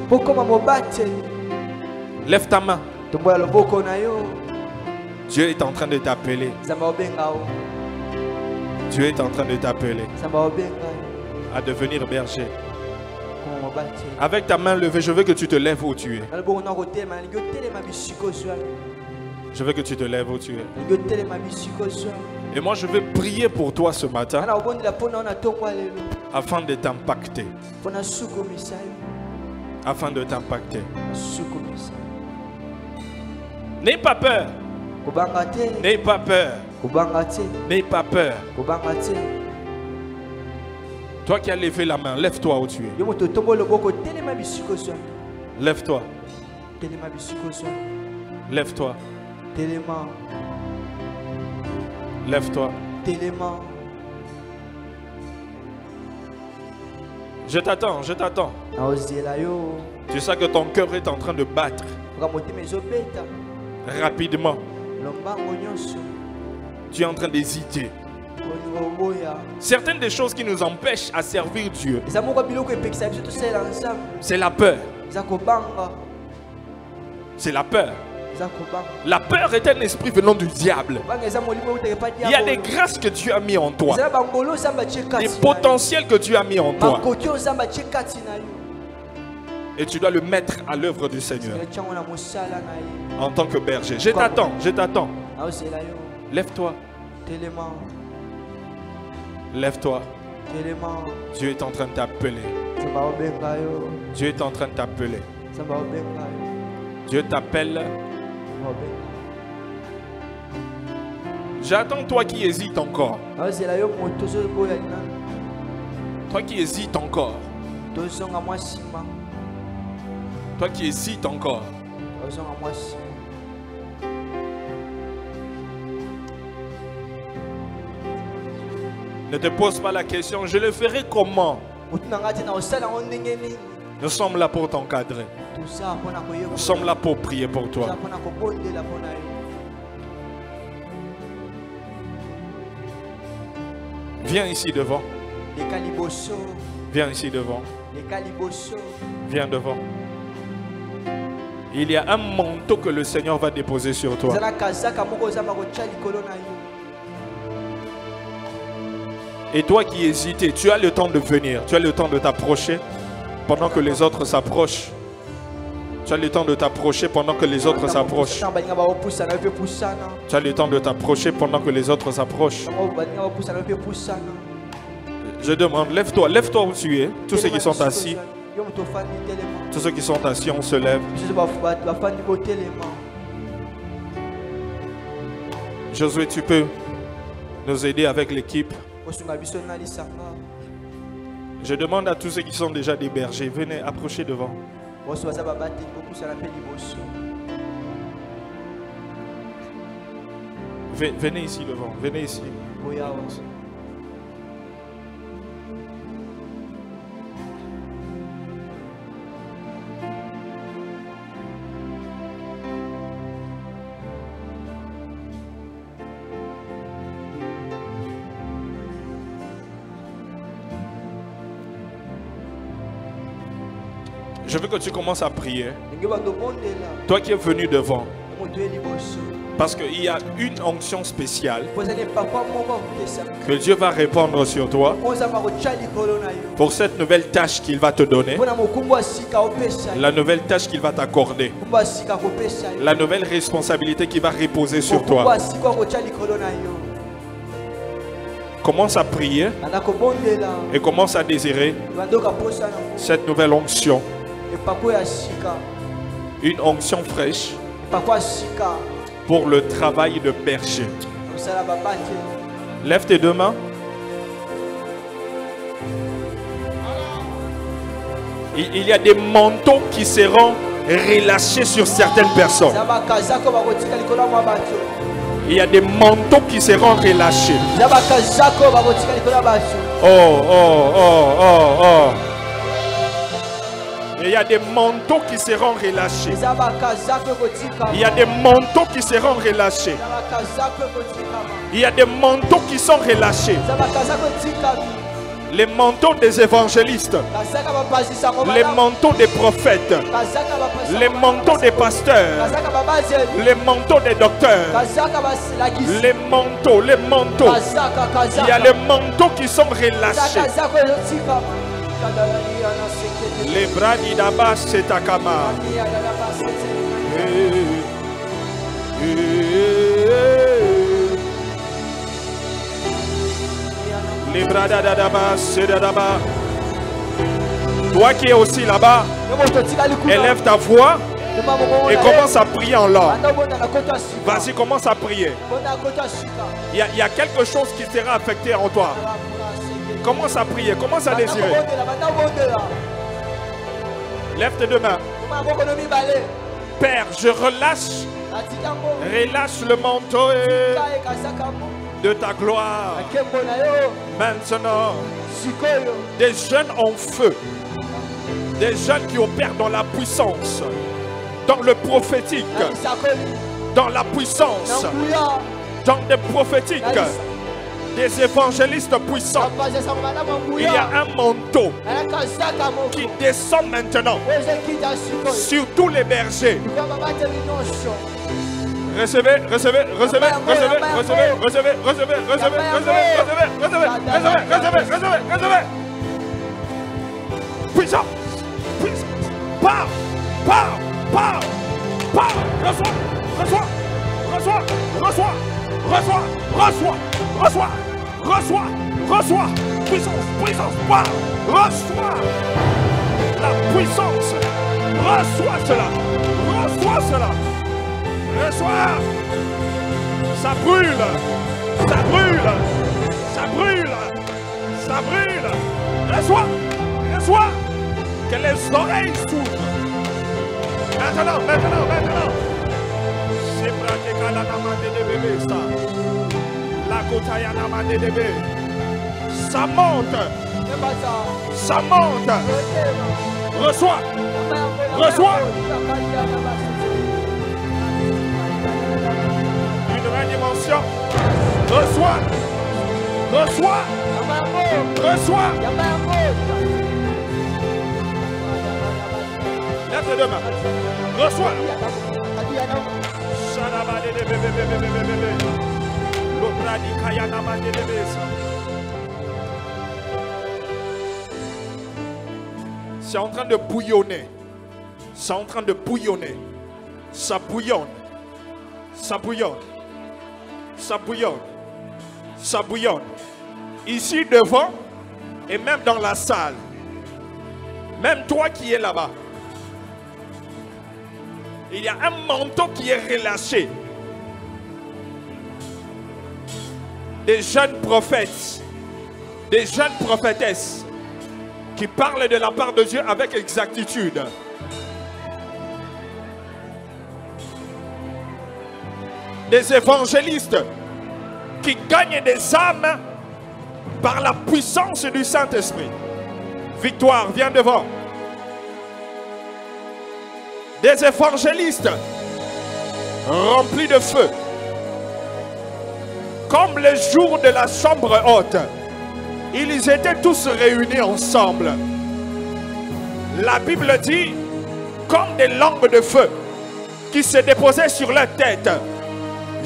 S1: Lève ta main. Dieu est en train de t'appeler. Dieu est en train de t'appeler à devenir berger. Avec ta main levée, je veux que tu te lèves où tu es. Je veux que tu te lèves où tu es. Et moi, je vais prier pour toi ce matin afin de t'impacter. Afin de t'impacter. N'aie pas peur. N'aie pas peur. N'aie pas peur. Toi qui as levé la main, lève-toi où tu es. Lève-toi. Lève-toi. Lève-toi. Je t'attends, je t'attends.
S2: naozela yo
S1: Tu sais que ton cœur est en train de battre
S2: oka motema ezobeta
S1: rapidement.
S2: lombango nyonso
S1: Tu es en train d'hésiter.
S2: olinga oboya
S1: Certaines des choses qui nous empêchent à servir Dieu,
S2: eza moko biloko epekisa biso tosalela nzambe
S1: c'est la peur.
S2: eza kobanga
S1: C'est la peur.
S2: eza kobanga
S1: La peur est un esprit venant du diable.
S2: kobanga eza molimo eutaka epa
S1: Il y a des
S2: diabolo
S1: grâces que Dieu a mis en toi,
S2: eza na bangolo oyo nzambe atie
S1: des
S2: kati na yo
S1: potentiels que Dieu a mis en toi,
S2: makoki oyo nzambe atie kati na yo
S1: et tu dois le mettre à l'œuvre du Seigneur
S2: ntiango na mosala na ye
S1: en tant que berger. Je t'attends, je t'attends.
S2: naozela yo
S1: Lève-toi,
S2: telema
S1: lève-toi.
S2: telema
S1: Dieu est en train de t'appeler.
S2: nzambe aobenga yo
S1: Dieu est en train de t'appeler.
S2: nzambe aobenga yo
S1: Dieu t'appelle.
S2: aobenga
S1: J'attends toi qui hésites encore.
S2: naozela yo moto ozoboya nanu
S1: Toi qui hésites encore.
S2: tozonga mwa nsima
S1: Toi qui hésites encore.
S2: tozonga mwa nsima
S1: Ne te pose pas la question, je le ferai comment?
S2: motu na ngai te na osala yango ndenge nini
S1: Nous sommes là pour t'encadrer.
S2: toza mpona koyeba
S1: Nous sommes là pour prier pour
S2: toza
S1: toi.
S2: mpona kobondela mpona yo
S1: Viens ici devant.
S2: leka liboso
S1: Viens ici devant.
S2: leka liboso
S1: Viens devant. Il y a un manteau que le Seigneur va déposer sur toi.
S2: eza na kazaka moko ozamba kotya likolo na yo
S1: Et toi qui hésitais, tu as le temps de venir. Tu as le temps de t'approcher pendant que les autres s'approchent. Tu as le temps de t'approcher pendant que les autres s'approchent.
S2: ntango balinga baopusana yo mpe pusana
S1: Tu as le temps de t'approcher pendant que les autres s'approchent.
S2: ntango balinga bapusana yo mpe pusana
S1: Je demande, lève-toi, lève-toi où tu es. Tous ceux qui sont assis,
S2: yo moto ofandi telema
S1: tous ceux qui sont assis, on se lève.
S2: biso bafandi botelema
S1: Josué, tu peux nous aider avec l'équipe.
S2: kosunga biso na lisanga
S1: Je demande à tous ceux qui sont déjà des bergers, venez approcher devant.
S2: boso baza babateli kopusana mpe liboso
S1: Venez ici devant, venez ici.
S2: boya awa
S1: Je veux que tu commences à prier.
S2: ndenge bandobondela
S1: Toi qui es venu devant,
S2: moto ye liboso
S1: parce qu'il y a une onction spéciale
S2: po ezali papa moko akutesa
S1: que Dieu va répandre sur toi
S2: ozamba kotya likolo na yo
S1: pour cette nouvelle tâche qu'il va te donner,
S2: mpona mokumbu ya sika opesa yo
S1: la nouvelle tâche qu'il va t'accorder,
S2: mokumbu ya sika akopesa yo
S1: la nouvelle responsabilité qui va reposer sur
S2: mokumbu
S1: toi.
S2: ya sika akotya likolo na yo
S1: Commence à prier
S2: anda kobondela
S1: et commence à désirer
S2: bandoka posa nango
S1: cette nouvelle onction,
S2: epako ya sika
S1: une onction fraîche
S2: epako ya sika
S1: pour le travail de berger.
S2: kosala babate
S1: Lève tes deux mains. Il y a des manteaux qui seront relâchés sur certaines personnes.
S2: eza bakazako bakotika likolo ya mwa bato
S1: Il y a des manteaux qui seront relâchés.
S2: eza bakazako bakotika likolo ya bato
S1: Oh, oh, oh, oh, oh. Et il y a des manteaux qui seront relâchés.
S2: eza bakazako ekotikama
S1: Il y a des manteaux qui seront relâchés.
S2: eza bakazako ekotikama
S1: Il y a des manteaux qui sont relâchés.
S2: eza bakazako etikami
S1: Les manteaux des évangélistes,
S2: kazaka bapasisango
S1: les manteaux des prophètes,
S2: kazaka bapasisango
S1: les manteaux des pasteurs,
S2: kazaka babazeli
S1: les manteaux des docteurs,
S2: kazaka baselakisi
S1: les manteaux.
S2: kazaka
S1: Il y a les manteaux qui sont relâchés.
S2: kazako ezotikama kadalalia na sekete
S1: Les bras d'Idaba Setakama.
S2: Kadalalia na basete
S1: Les bras d'Adaba Sedadaba. Toi qui es aussi là-bas,
S2: yo moto otikali kuna
S1: élève ta voix
S2: Lema mongo
S1: et
S2: na ye.
S1: commence à prier en langue.
S2: Anda obonda na koto ya sika.
S1: Vas-y, commence à prier.
S2: Bonda na koto ya sika.
S1: Il y a quelque chose qui sera affecté en toi. Commence à prier, commence à désirer.
S2: Banda obondela.
S1: Lève tes deux mains.
S2: Koma boko no mibale.
S1: Père, je relâche
S2: Atika ngo.
S1: le manteau.
S2: Kae kazaka mo.
S1: de ta gloire. Maintenant, des jeunes en feu, des jeunes qui opèrent dans la puissance, dans le prophétique, dans la puissance, dans des prophétiques, des évangélistes puissants. Il y a un manteau qui descend maintenant sur tous les bergers. Recevez, recevez, recevez, recevez, recevez, recevez, recevez, recevez, recevez, recevez, recevez, recevez. Puissant, puissant, parle, parle, parle, parle, reçois, reçois, reçois, reçois, reçois, reçois, reçois, reçois, reçois, puissance, puissance, parle, reçois la puissance, reçois cela, reçois cela. Reçois. Ça brûle. Ça brûle. Ça brûle. Ça brûle. Reçois. Reçois. Que les oreilles s'ouvrent. Maintenant, maintenant, maintenant. C'est pratiqué la namande de bébé ça. La kotaya namande de bébé. Ça monte. Ça monte. Reçois. Reçois. Dimension. Reçois. Reçois. Reçois. Lève tes deux mains. Reçois. C'est en train de bouillonner. C'est en train de bouillonner. Ça bouillonne. Ça bouillonne. Ça bouillonne. Ça bouillonne. Ici devant et même dans la salle. Même toi qui es là-bas. Il y a un manteau qui est relâché. Des jeunes prophètes, des jeunes prophétesses qui parlent de la part de Dieu avec exactitude. Des évangélistes qui gagnent des âmes par la puissance du Saint-Esprit. Victoire, viens devant. Des évangélistes remplis de feu. Comme le jour de la chambre haute. Ils étaient tous réunis ensemble. La Bible dit, comme des langues de feu qui se déposaient sur leur tête.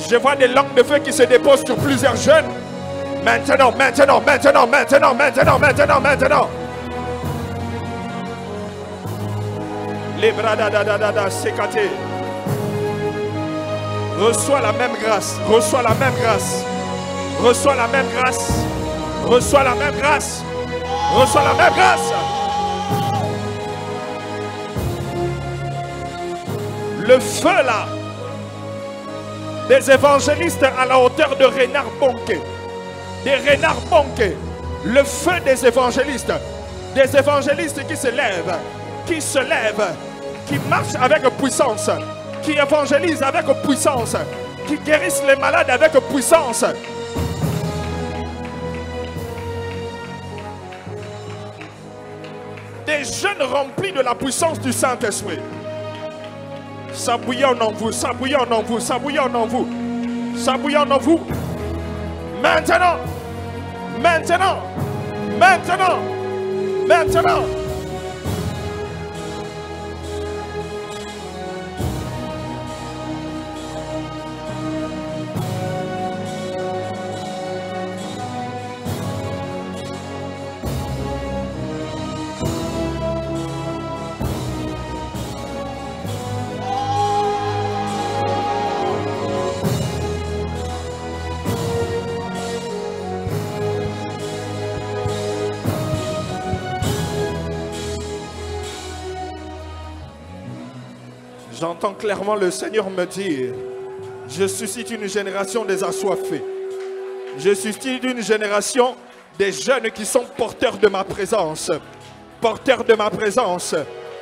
S1: Je vois des langues de feu qui se déposent sur plusieurs jeunes. Maintenant, maintenant, maintenant, maintenant, maintenant, maintenant, maintenant. Les bras da sécatés. Reçois la même grâce. Reçois la même grâce. Reçois la même grâce. Reçois la même grâce. Reçois la même grâce. Le feu là. Des évangélistes à la hauteur de Renard Bonke. Des Renard Bonke. Le feu des évangélistes. Des évangélistes qui se lèvent. Qui se lèvent. Qui marchent avec puissance. Qui évangélisent avec puissance. Qui guérissent les malades avec puissance. Des jeunes remplis de la puissance du Saint-Esprit. Ça bouillonne en vous, ça bouillonne en vous, ça bouillonne en vous. Ça bouillonne en vous. Maintenant. Maintenant. Maintenant. Maintenant. J'entends clairement le Seigneur me dire, je suscite une génération des assoiffés. Je suscite une génération des jeunes qui sont porteurs de ma présence. Porteurs de ma présence.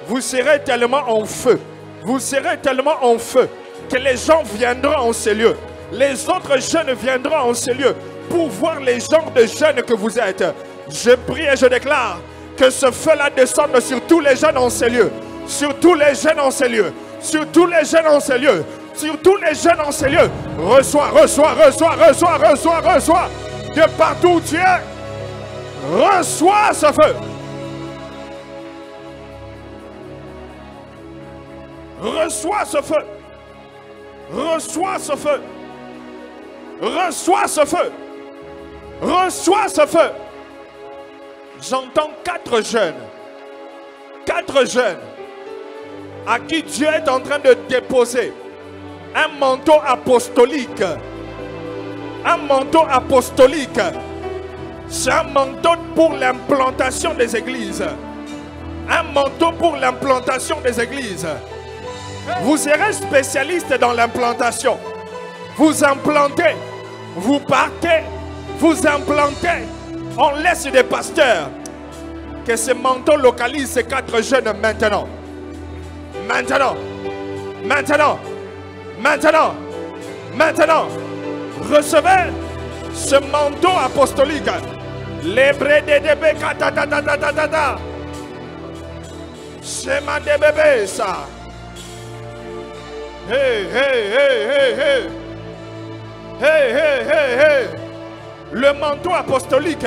S1: Vous serez tellement en feu. Vous serez tellement en feu que les gens viendront en ces lieux. Les autres jeunes viendront en ces lieux pour voir les genres de jeunes que vous êtes. Je prie et je déclare que ce feu-là descende sur tous les jeunes en ces lieux. Sur tous les jeunes en ces lieux. Sur tous les jeunes en ces lieux. Sur tous les jeunes en ces lieux. Reçois, reçois, reçois, reçois, reçois, reçois. De partout où tu es. Reçois ce feu. Reçois ce feu. Reçois ce feu. Reçois ce feu. Reçois ce feu. J'entends 4 jeunes. 4 jeunes à qui Dieu est en train de déposer un manteau apostolique. Un manteau apostolique. C'est un manteau pour l'implantation des églises. Un manteau pour l'implantation des églises. Vous serez spécialiste dans l'implantation. Vous implantez, vous partez, vous implantez. On laisse des pasteurs. Que ce manteau localise ces 4 jeunes maintenant. Maintenant. Maintenant. Maintenant. Maintenant. Recevez ce manteau apostolique. Les brés de bébés. C'est ma de bébé ça. Hey, hey, hey, hey, hey. Hey, hey, hey, hey. Le manteau apostolique,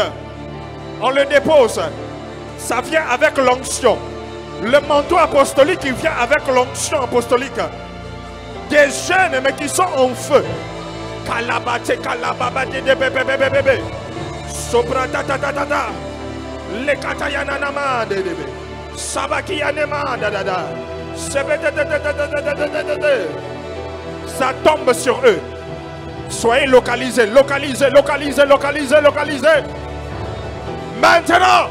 S1: on le dépose. Ça vient avec l'onction. Le manteau apostolique, il vient avec l'onction apostolique. Des jeunes, mais qui sont en feu. Kalabate, kalababate, de bébé, bébé. Sobra, ta, ta, ta, ta, ta. Les katayananama, de bébé. Sabakiyanema, da, da, da. Ça tombe sur eux. Soyez localisés, localisés, localisés, localisés, localisés. Maintenant,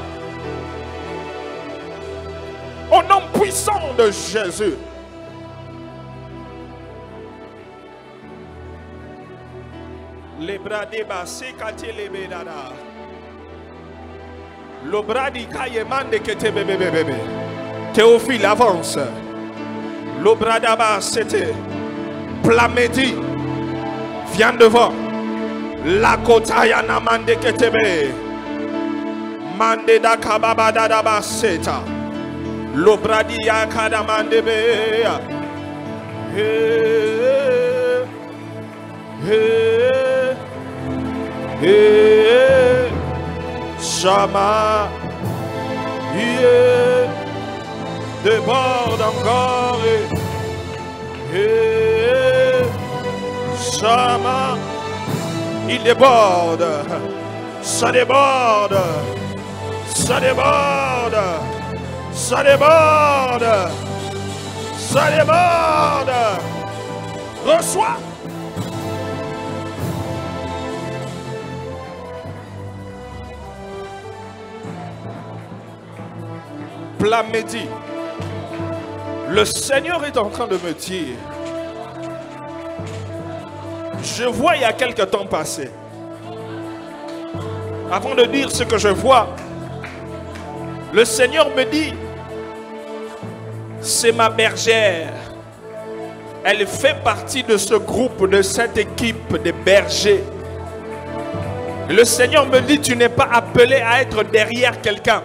S1: au nom puissant de Jésus. Les bras débassés, les bédada. Le bras di Kayeman de Kete bébé bébé. Théophile avance. Le bras d'Abba c'était Plamedi. Viens devant. La Kotayana mande Ketebe. Mande da Kababa da Seta. Le bras di Yakada mandebe. Hey. Hey. Hey. Shama. Yeah. Déborde encore et Shama, il déborde, ça déborde, ça déborde, ça déborde, ça déborde. Reçois. Plamédie. Le Seigneur est en train de me dire, je vois il y a quelque temps passé, avant de dire ce que je vois, le Seigneur me dit, c'est ma bergère, elle fait partie de ce groupe, de cette équipe de bergers. Le Seigneur me dit, tu n'es pas appelé à être derrière quelqu'un,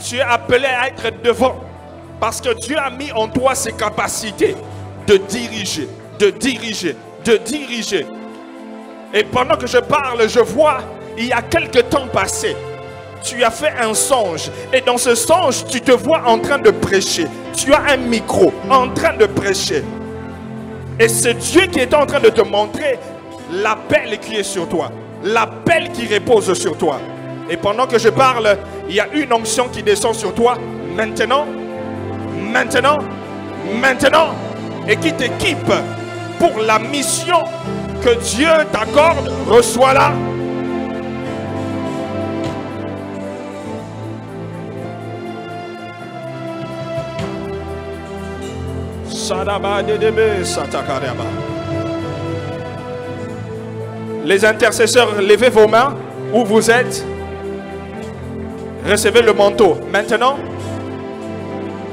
S1: tu es appelé à être devant. Parce que Dieu a mis en toi ces capacités de diriger, de diriger, de diriger. Et pendant que je parle, je vois, il y a quelque temps passé, tu as fait un songe. Et dans ce songe, tu te vois en train de prêcher. Tu as un micro en train de prêcher. Et c'est Dieu qui est en train de te montrer l'appel qui est sur toi. L'appel qui repose sur toi. Et pendant que je parle, il y a une onction qui descend sur toi. Maintenant, et qui t'équipe pour la mission que Dieu t'accorde. Reçois-la. Les intercesseurs, levez vos mains où vous êtes. Recevez le manteau. Maintenant,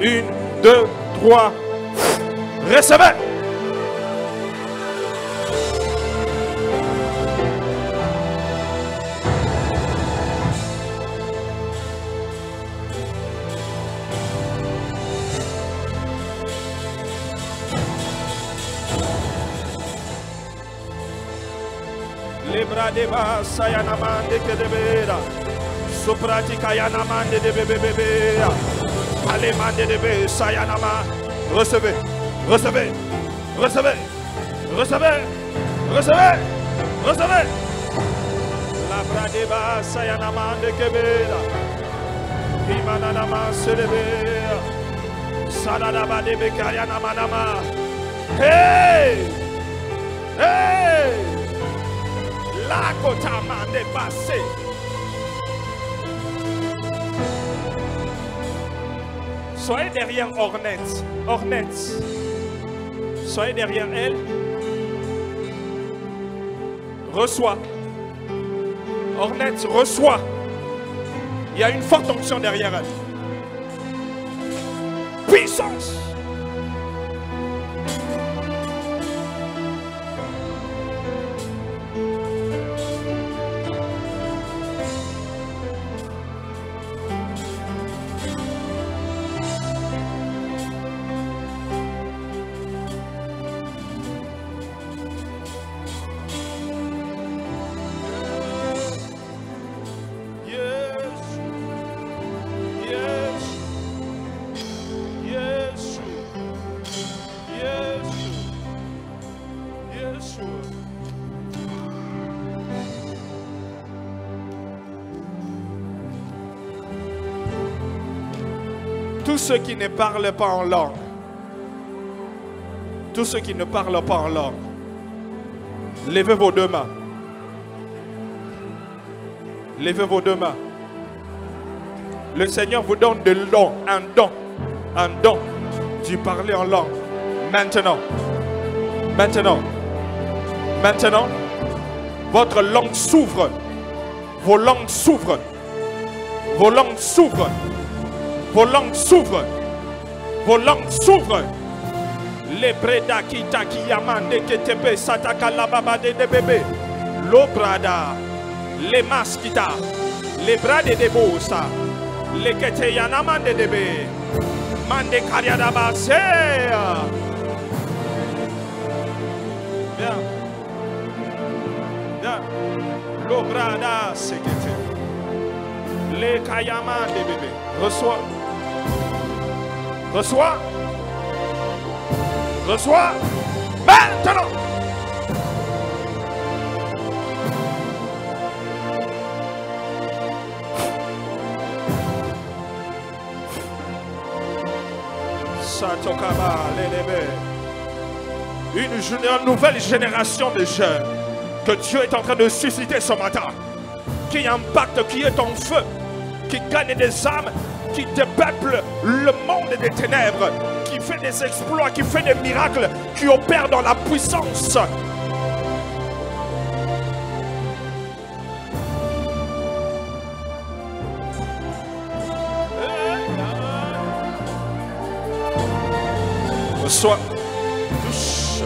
S1: 1, 2, 3. Recevez. deba sayanamande kedebera. Sopratika yanamande de bébé. Alemande de bébé sayanama. Recevez, recevez, recevez, recevez, recevez, recevez. La bradeba sayanamande kebera. Imananama selebera. Saladaba de bekayanamanama. Hey! Hey! La kotama de passé. Soyez derrière Ornette. Ornette. Soyez derrière elle. Reçois. Ornette, reçois. Il y a une forte onction derrière elle. Puissance. Tous ceux qui ne parlent pas en langue, tous ceux qui ne parlent pas en langue, levez vos deux mains. Levez vos deux mains. Le Seigneur vous donne de don, un don du parler en langue. Maintenant, maintenant, maintenant, votre langue s'ouvre. Vos langues s'ouvrent. Vos langues s'ouvrent. Vos langues s'ouvrent. Vos langues s'ouvrent. Les breda qui takiyamande que tepe sataka la baba de bébé. L'obrada. Les masquita. Les bras de debosa. Les keteyanamande de bébé. Mande kariadaba sea. Bien. Bien. L'obrada sekete. Les kayamande de bébé. Reçois. Reçois. Reçois. Maintenant. Satokaba, une nouvelle génération de jeunes que Dieu est en train de susciter ce matin, qui impacte, qui est en feu, qui gagne des âmes, qui dépeuple le monde des ténèbres, qui fait des exploits, qui fait des miracles, qui opère dans la puissance. Reçois. Touche.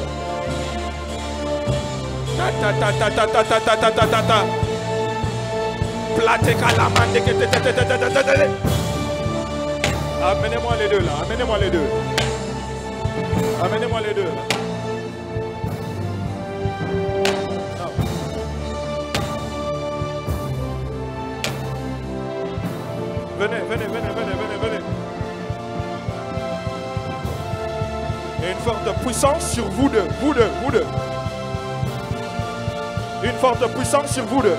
S1: Ta ta ta ta ta ta ta ta ta ta ta. Amenez-moi les deux là, amenez-moi les deux. Amenez-moi les deux là. Non. Venez, venez, venez, venez, venez, venez. Et une forte puissance sur vous deux, vous deux, vous deux. Une forte puissance sur vous deux.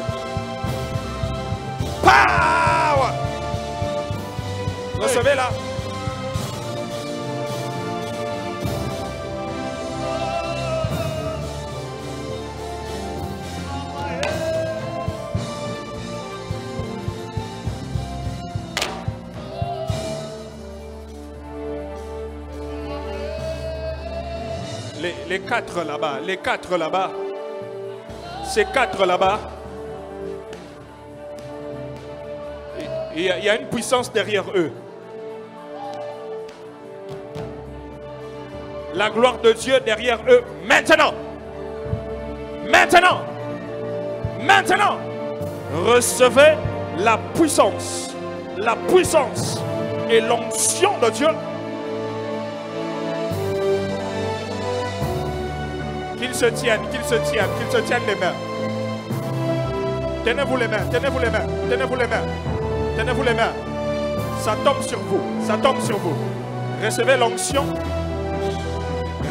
S1: Power! Recevez là. Les quatre là-bas, les quatre là-bas, ces quatre là-bas, il y a une puissance derrière eux. La gloire de Dieu derrière eux, maintenant, maintenant, maintenant, recevez la puissance et l'onction de Dieu. Qu'ils se tiennent les mains. Tenez-vous les mains, tenez-vous les mains, tenez-vous les mains, tenez-vous les mains. Ça tombe sur vous, ça tombe sur vous. Recevez l'onction.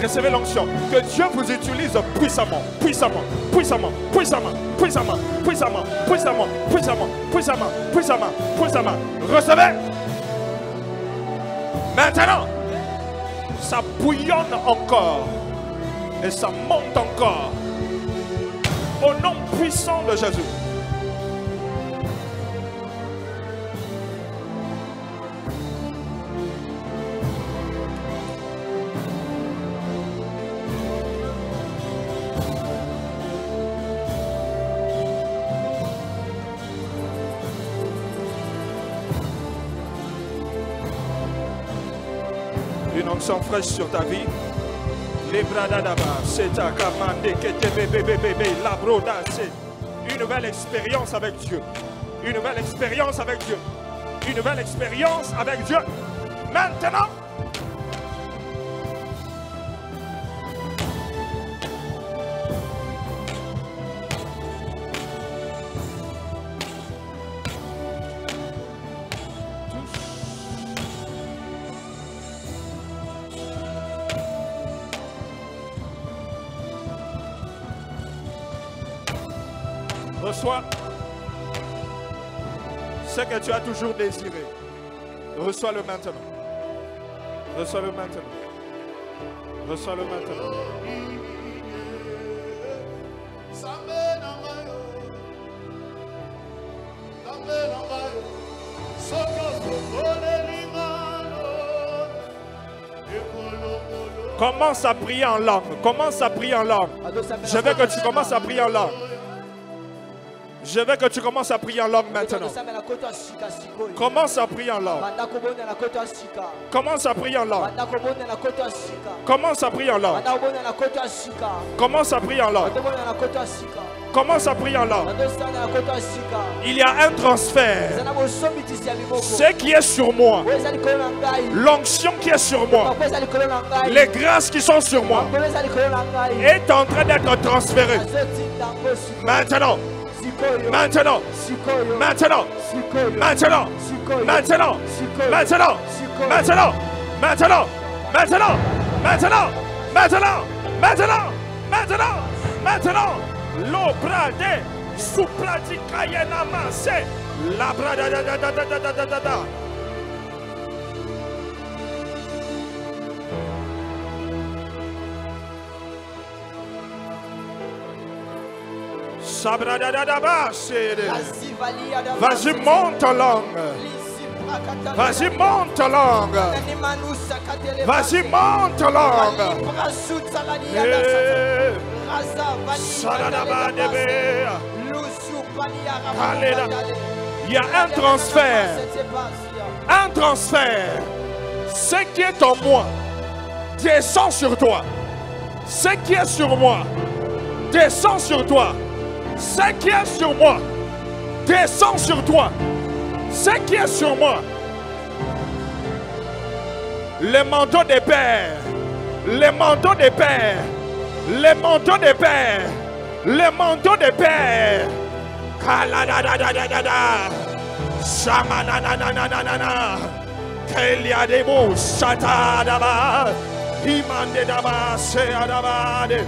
S1: Recevez l'onction. Que Dieu vous utilise puissamment, puissamment, puissamment, puissamment, puissamment, puissamment, puissamment, puissamment, puissamment, puissamment, puissamment. Recevez. Maintenant, ça bouillonne encore et ça monte encore. Au nom puissant de Jésus. Une onction fraîche sur ta vie. Les bras d'Adaba, c'est ta commande que te la broda, c'est une nouvelle expérience avec Dieu. Une nouvelle expérience avec Dieu. Une nouvelle expérience avec Dieu. Maintenant. Reçois ce que tu as toujours désiré. Reçois-le maintenant. Reçois-le maintenant. Reçois-le maintenant. Commence à prier en langue. Commence à prier en langue. Je veux que tu commences à prier en langue. Je veux que tu commences à prier en langue maintenant. Commence à prier en langue. Commence à prier en langue. Commence à prier en langue. Commence à prier en langue. Commence à prier en langue. Il y a un transfert. Ce qui est sur moi, l'onction qui est sur moi, les grâces qui sont sur moi, est en train d'être transférées. Maintenant. Maintenant, maintenant, maintenant, maintenant, maintenant, maintenant, maintenant, maintenant, maintenant, maintenant, maintenant, maintenant, maintenant, l'eau brade, souplati kayena masse, la brada da da da da da da da da. Vas-y, monte en langue. Vas-y, monte en langue. Vas-y, monte en langue. Il y a un transfert. Un transfert. Ce qui est en moi descend sur toi. Ce qui est sur moi descend sur toi. Ce qui est sur moi descend sur toi. Ce qui est sur moi. Les manteaux des pères. Les manteaux des pères. Les manteaux des pères. Les manteaux des pères. Kaladadadadada. Shamananananana. Keliadebo Shatadaba. Imandedaba Seadabade.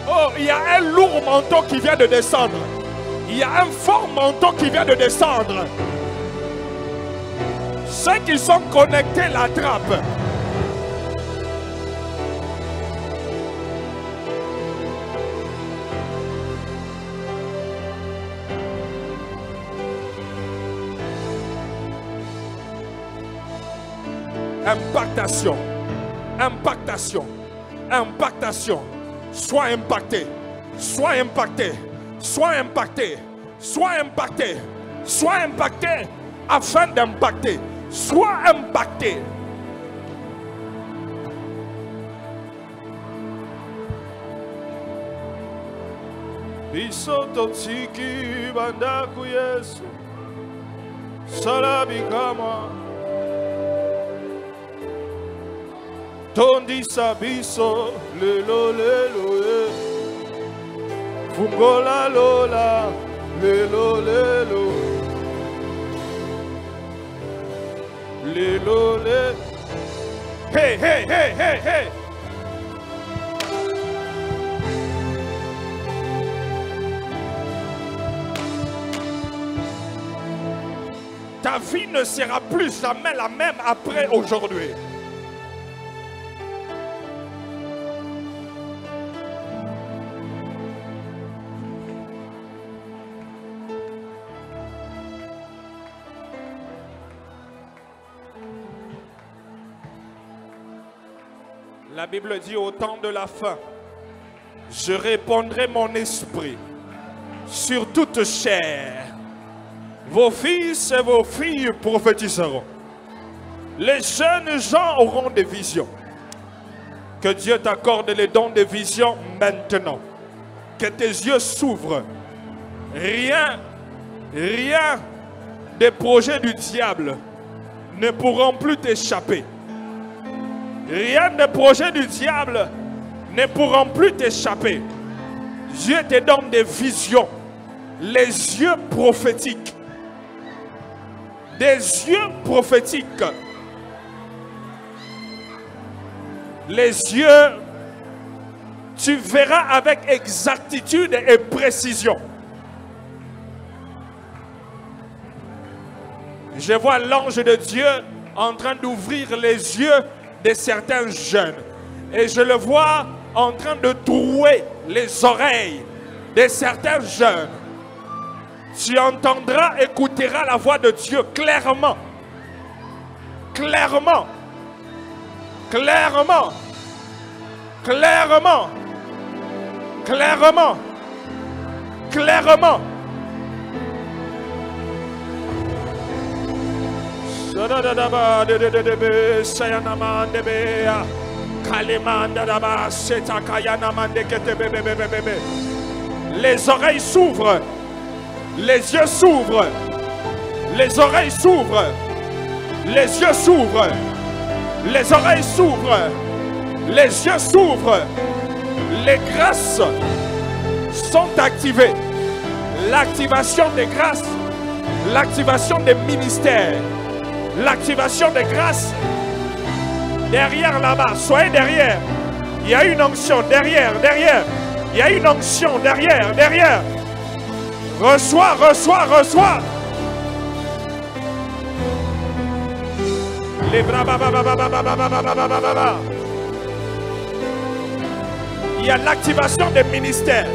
S1: Oh, il y a un lourd manteau qui vient de descendre. Il y a un fort manteau qui vient de descendre. Ceux qui sont connectés l'attrapent. Impactation. Impactation. Impactation. Sois impacté, sois impacté, sois impacté, sois impacté, sois impacté afin d'impacter, sois impacté. Bisoto tiki bandaku Yesu, salabi kama. Tondi sabiso, lelo lelo, fungola lola, lelo lelo, lelo le. Hey, hey, hey, hey, hey. Ta vie ne sera plus jamais la même après aujourd'hui. La Bible dit au temps de la fin, je répandrai mon esprit sur toute chair. Vos fils et vos filles prophétiseront. Les jeunes gens auront des visions. Que Dieu t'accorde les dons de vision maintenant. Que tes yeux s'ouvrent. Rien des projets du diable ne pourront plus t'échapper. Rien des projets du diable ne pourront plus t'échapper. Dieu te donne des visions. Les yeux prophétiques. Des yeux prophétiques. Les yeux, tu verras avec exactitude et précision. Je vois l'ange de Dieu en train d'ouvrir les yeux de certains jeunes. Et je le vois en train de trouer les oreilles de certains jeunes. Tu entendras, écouteras la voix de Dieu clairement. Clairement. Clairement. Clairement. Clairement. Clairement. Les oreilles s'ouvrent. Les yeux s'ouvrent. Les oreilles s'ouvrent. Les yeux s'ouvrent. Les oreilles s'ouvrent. Les yeux s'ouvrent. Les grâces sont activées. L'activation des grâces. L'activation des ministères. L'activation des grâces. Derrière là-bas. Soyez derrière. Il y a une onction. Derrière. Derrière. Il y a une onction. Derrière. Derrière. Reçois, reçois, reçois. Les bras, il y a l'activation des ministères.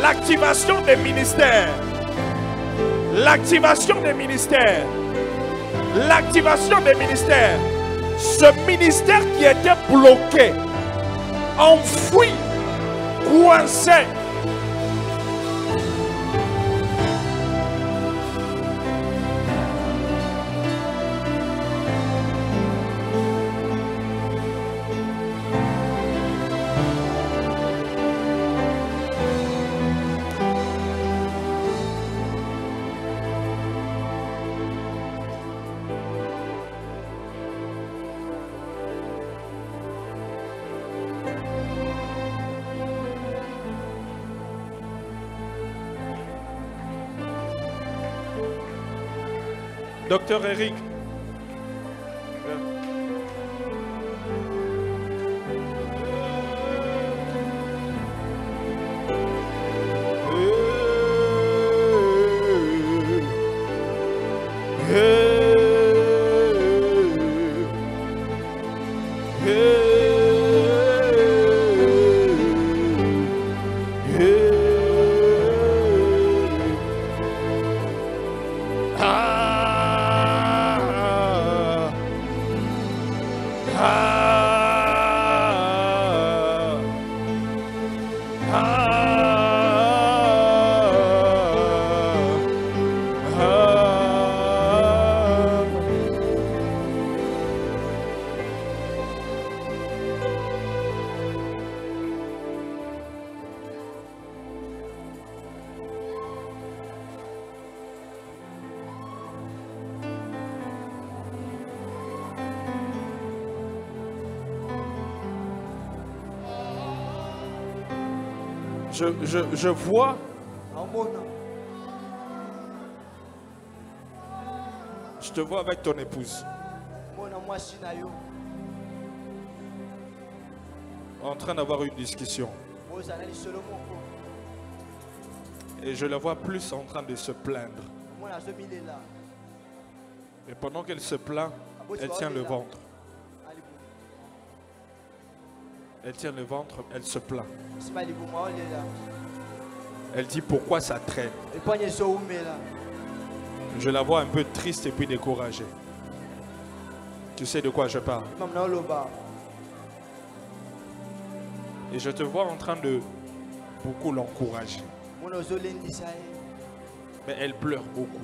S1: L'activation des ministères. L'activation des ministères. L'activation des ministères. Ce ministère qui était bloqué, enfoui, coincé. Docteur Eric. Je vois je te vois avec ton épouse en train d'avoir une discussion. Et je la vois plus en train de se plaindre. Et pendant qu'elle se plaint, elle tient le ventre. Elle tient le ventre, elle se plaint. Elle dit pourquoi ça traîne. Je la vois un peu triste et puis découragée. Tu sais de quoi je parle. Et je te vois en train de beaucoup l'encourager. Mais elle pleure beaucoup.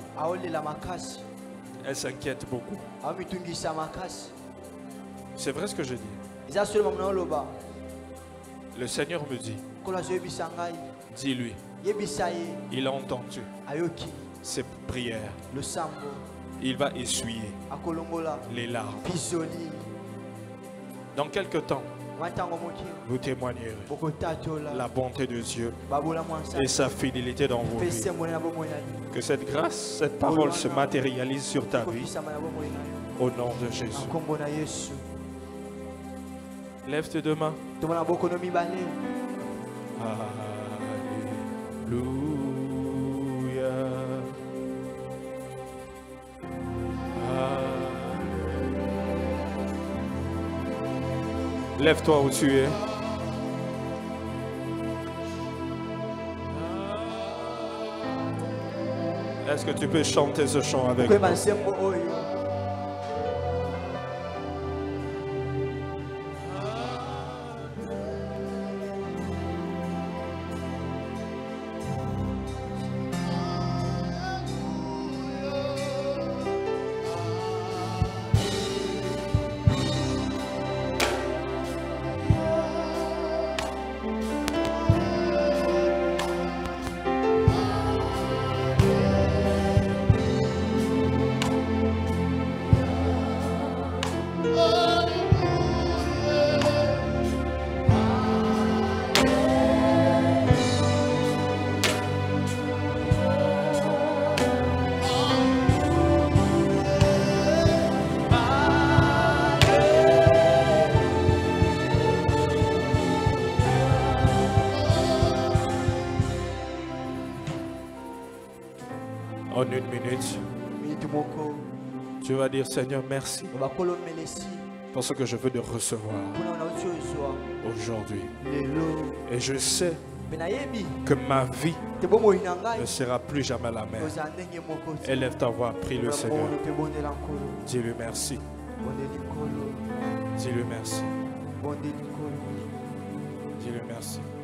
S1: Elle s'inquiète beaucoup. C'est vrai ce que je dis. Le Seigneur me dit, dis-lui, il a entendu ses prières. Il va essuyer les larmes. Dans quelque temps, vous témoignerez la bonté de Dieu et sa fidélité dans vos vies. Que cette grâce, cette parole se matérialise sur ta vie au nom de Jésus. Lève tes deux mains. Alléluia. Lève-toi où tu es. Est-ce que tu peux chanter ce chant avec moi? En une minute, tu vas dire Seigneur merci pour ce que je veux de recevoir aujourd'hui. Et je sais que ma vie ne sera plus jamais la même. Élève ta voix, prie le Seigneur. Dis-lui merci. Dis-lui merci. Dis-lui merci.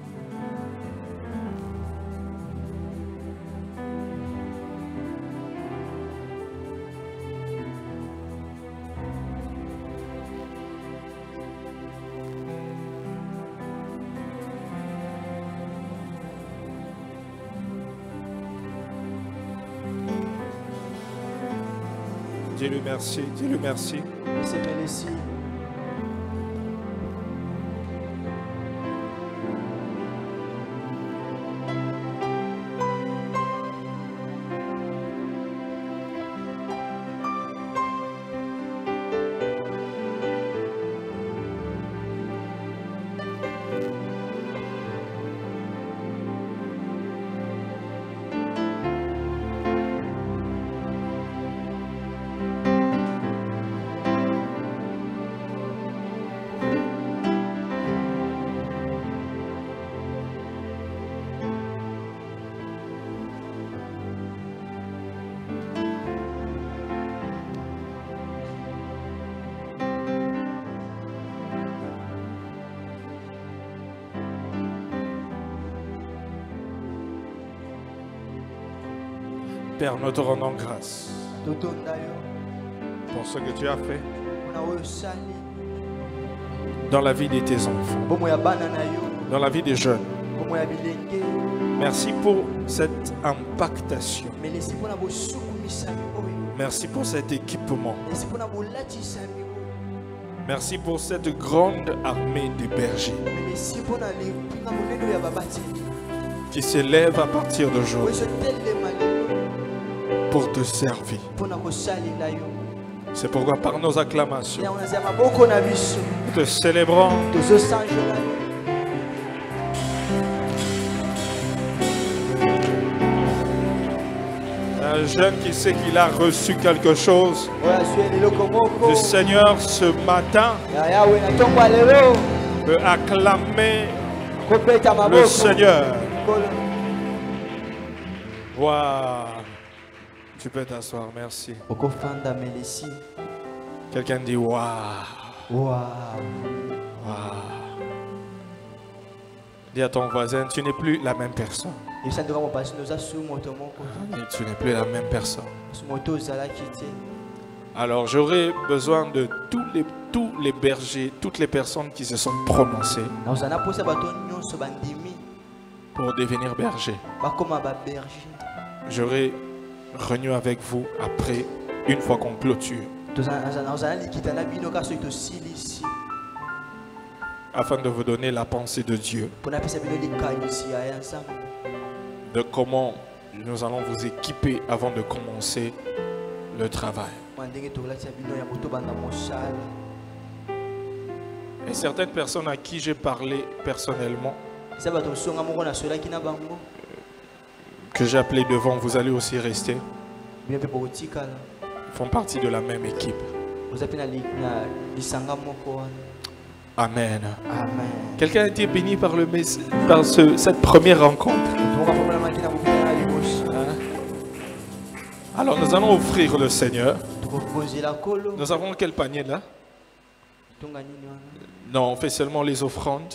S1: Dis-lui merci, dis-lui merci. Père, nous te rendons grâce pour ce que tu as fait dans la vie de tes enfants, dans la vie des jeunes. Merci pour cette impactation. Merci pour cet équipement. Merci pour cette grande armée de bergers. qui s'élève à partir d'aujourd'hui
S2: ezotelema lelo
S1: pour te servir.
S2: mpona kosalela yo.
S1: C'est pourquoi par nos acclamations,
S2: yango nazala maboko na biso
S1: nous te célébrons.
S2: tozosanjola yo.
S1: Un jeune qui sait qu'il a reçu quelque chose
S2: oyo azwi eloko moko
S1: du Seigneur ce matin
S2: ya yawe na ntongo ya lelo
S1: peut acclamer
S2: kobeta
S1: le
S2: maboko
S1: Seigneur.
S2: Kolo.
S1: Waouh. Tu peux t'asseoir, merci.
S2: okofanda melesi.
S1: Quelqu'un dit waouh.
S2: Wow.
S1: Waouh. Dis à ton voisin, tu n'es plus la même personne.
S2: esandoka mopasi noza su moto moko
S1: Tu n'es plus la même personne.
S2: su moto ozalaki te.
S1: Alors j'aurais besoin de tous les bergers, toutes les personnes qui se sont prononcées
S2: nazala na mposa bato nyonso bandimi
S1: pour devenir berger.
S2: bakoma baberger.
S1: J'aurais renu avec vous après, une fois qu'on clôture,
S2: nazala likita na bino ka soki tosilisi
S1: afin de vous donner la pensée de Dieu,
S2: mpona apesa bino likanisi ya nzambe
S1: de comment nous allons vous équiper avant de commencer le travail.
S2: mwa ndenge tokolatisa bino ya moto banda mosala.
S1: Et certaines personnes à qui j'ai parlé personnellement,
S2: eza bato mosonga moko nasolaki na bango
S1: que j'ai appelé devant, vous allez aussi rester,
S2: bino mpe bokotikala
S1: font partie de la même équipe.
S2: oza mpe na lisanga moko wana.
S1: Amen.
S2: Amen.
S1: Quelqu'un a été béni par, cette première rencontre. Alors nous allons offrir le Seigneur. Nous avons quel panier là? Non, on fait seulement les offrandes.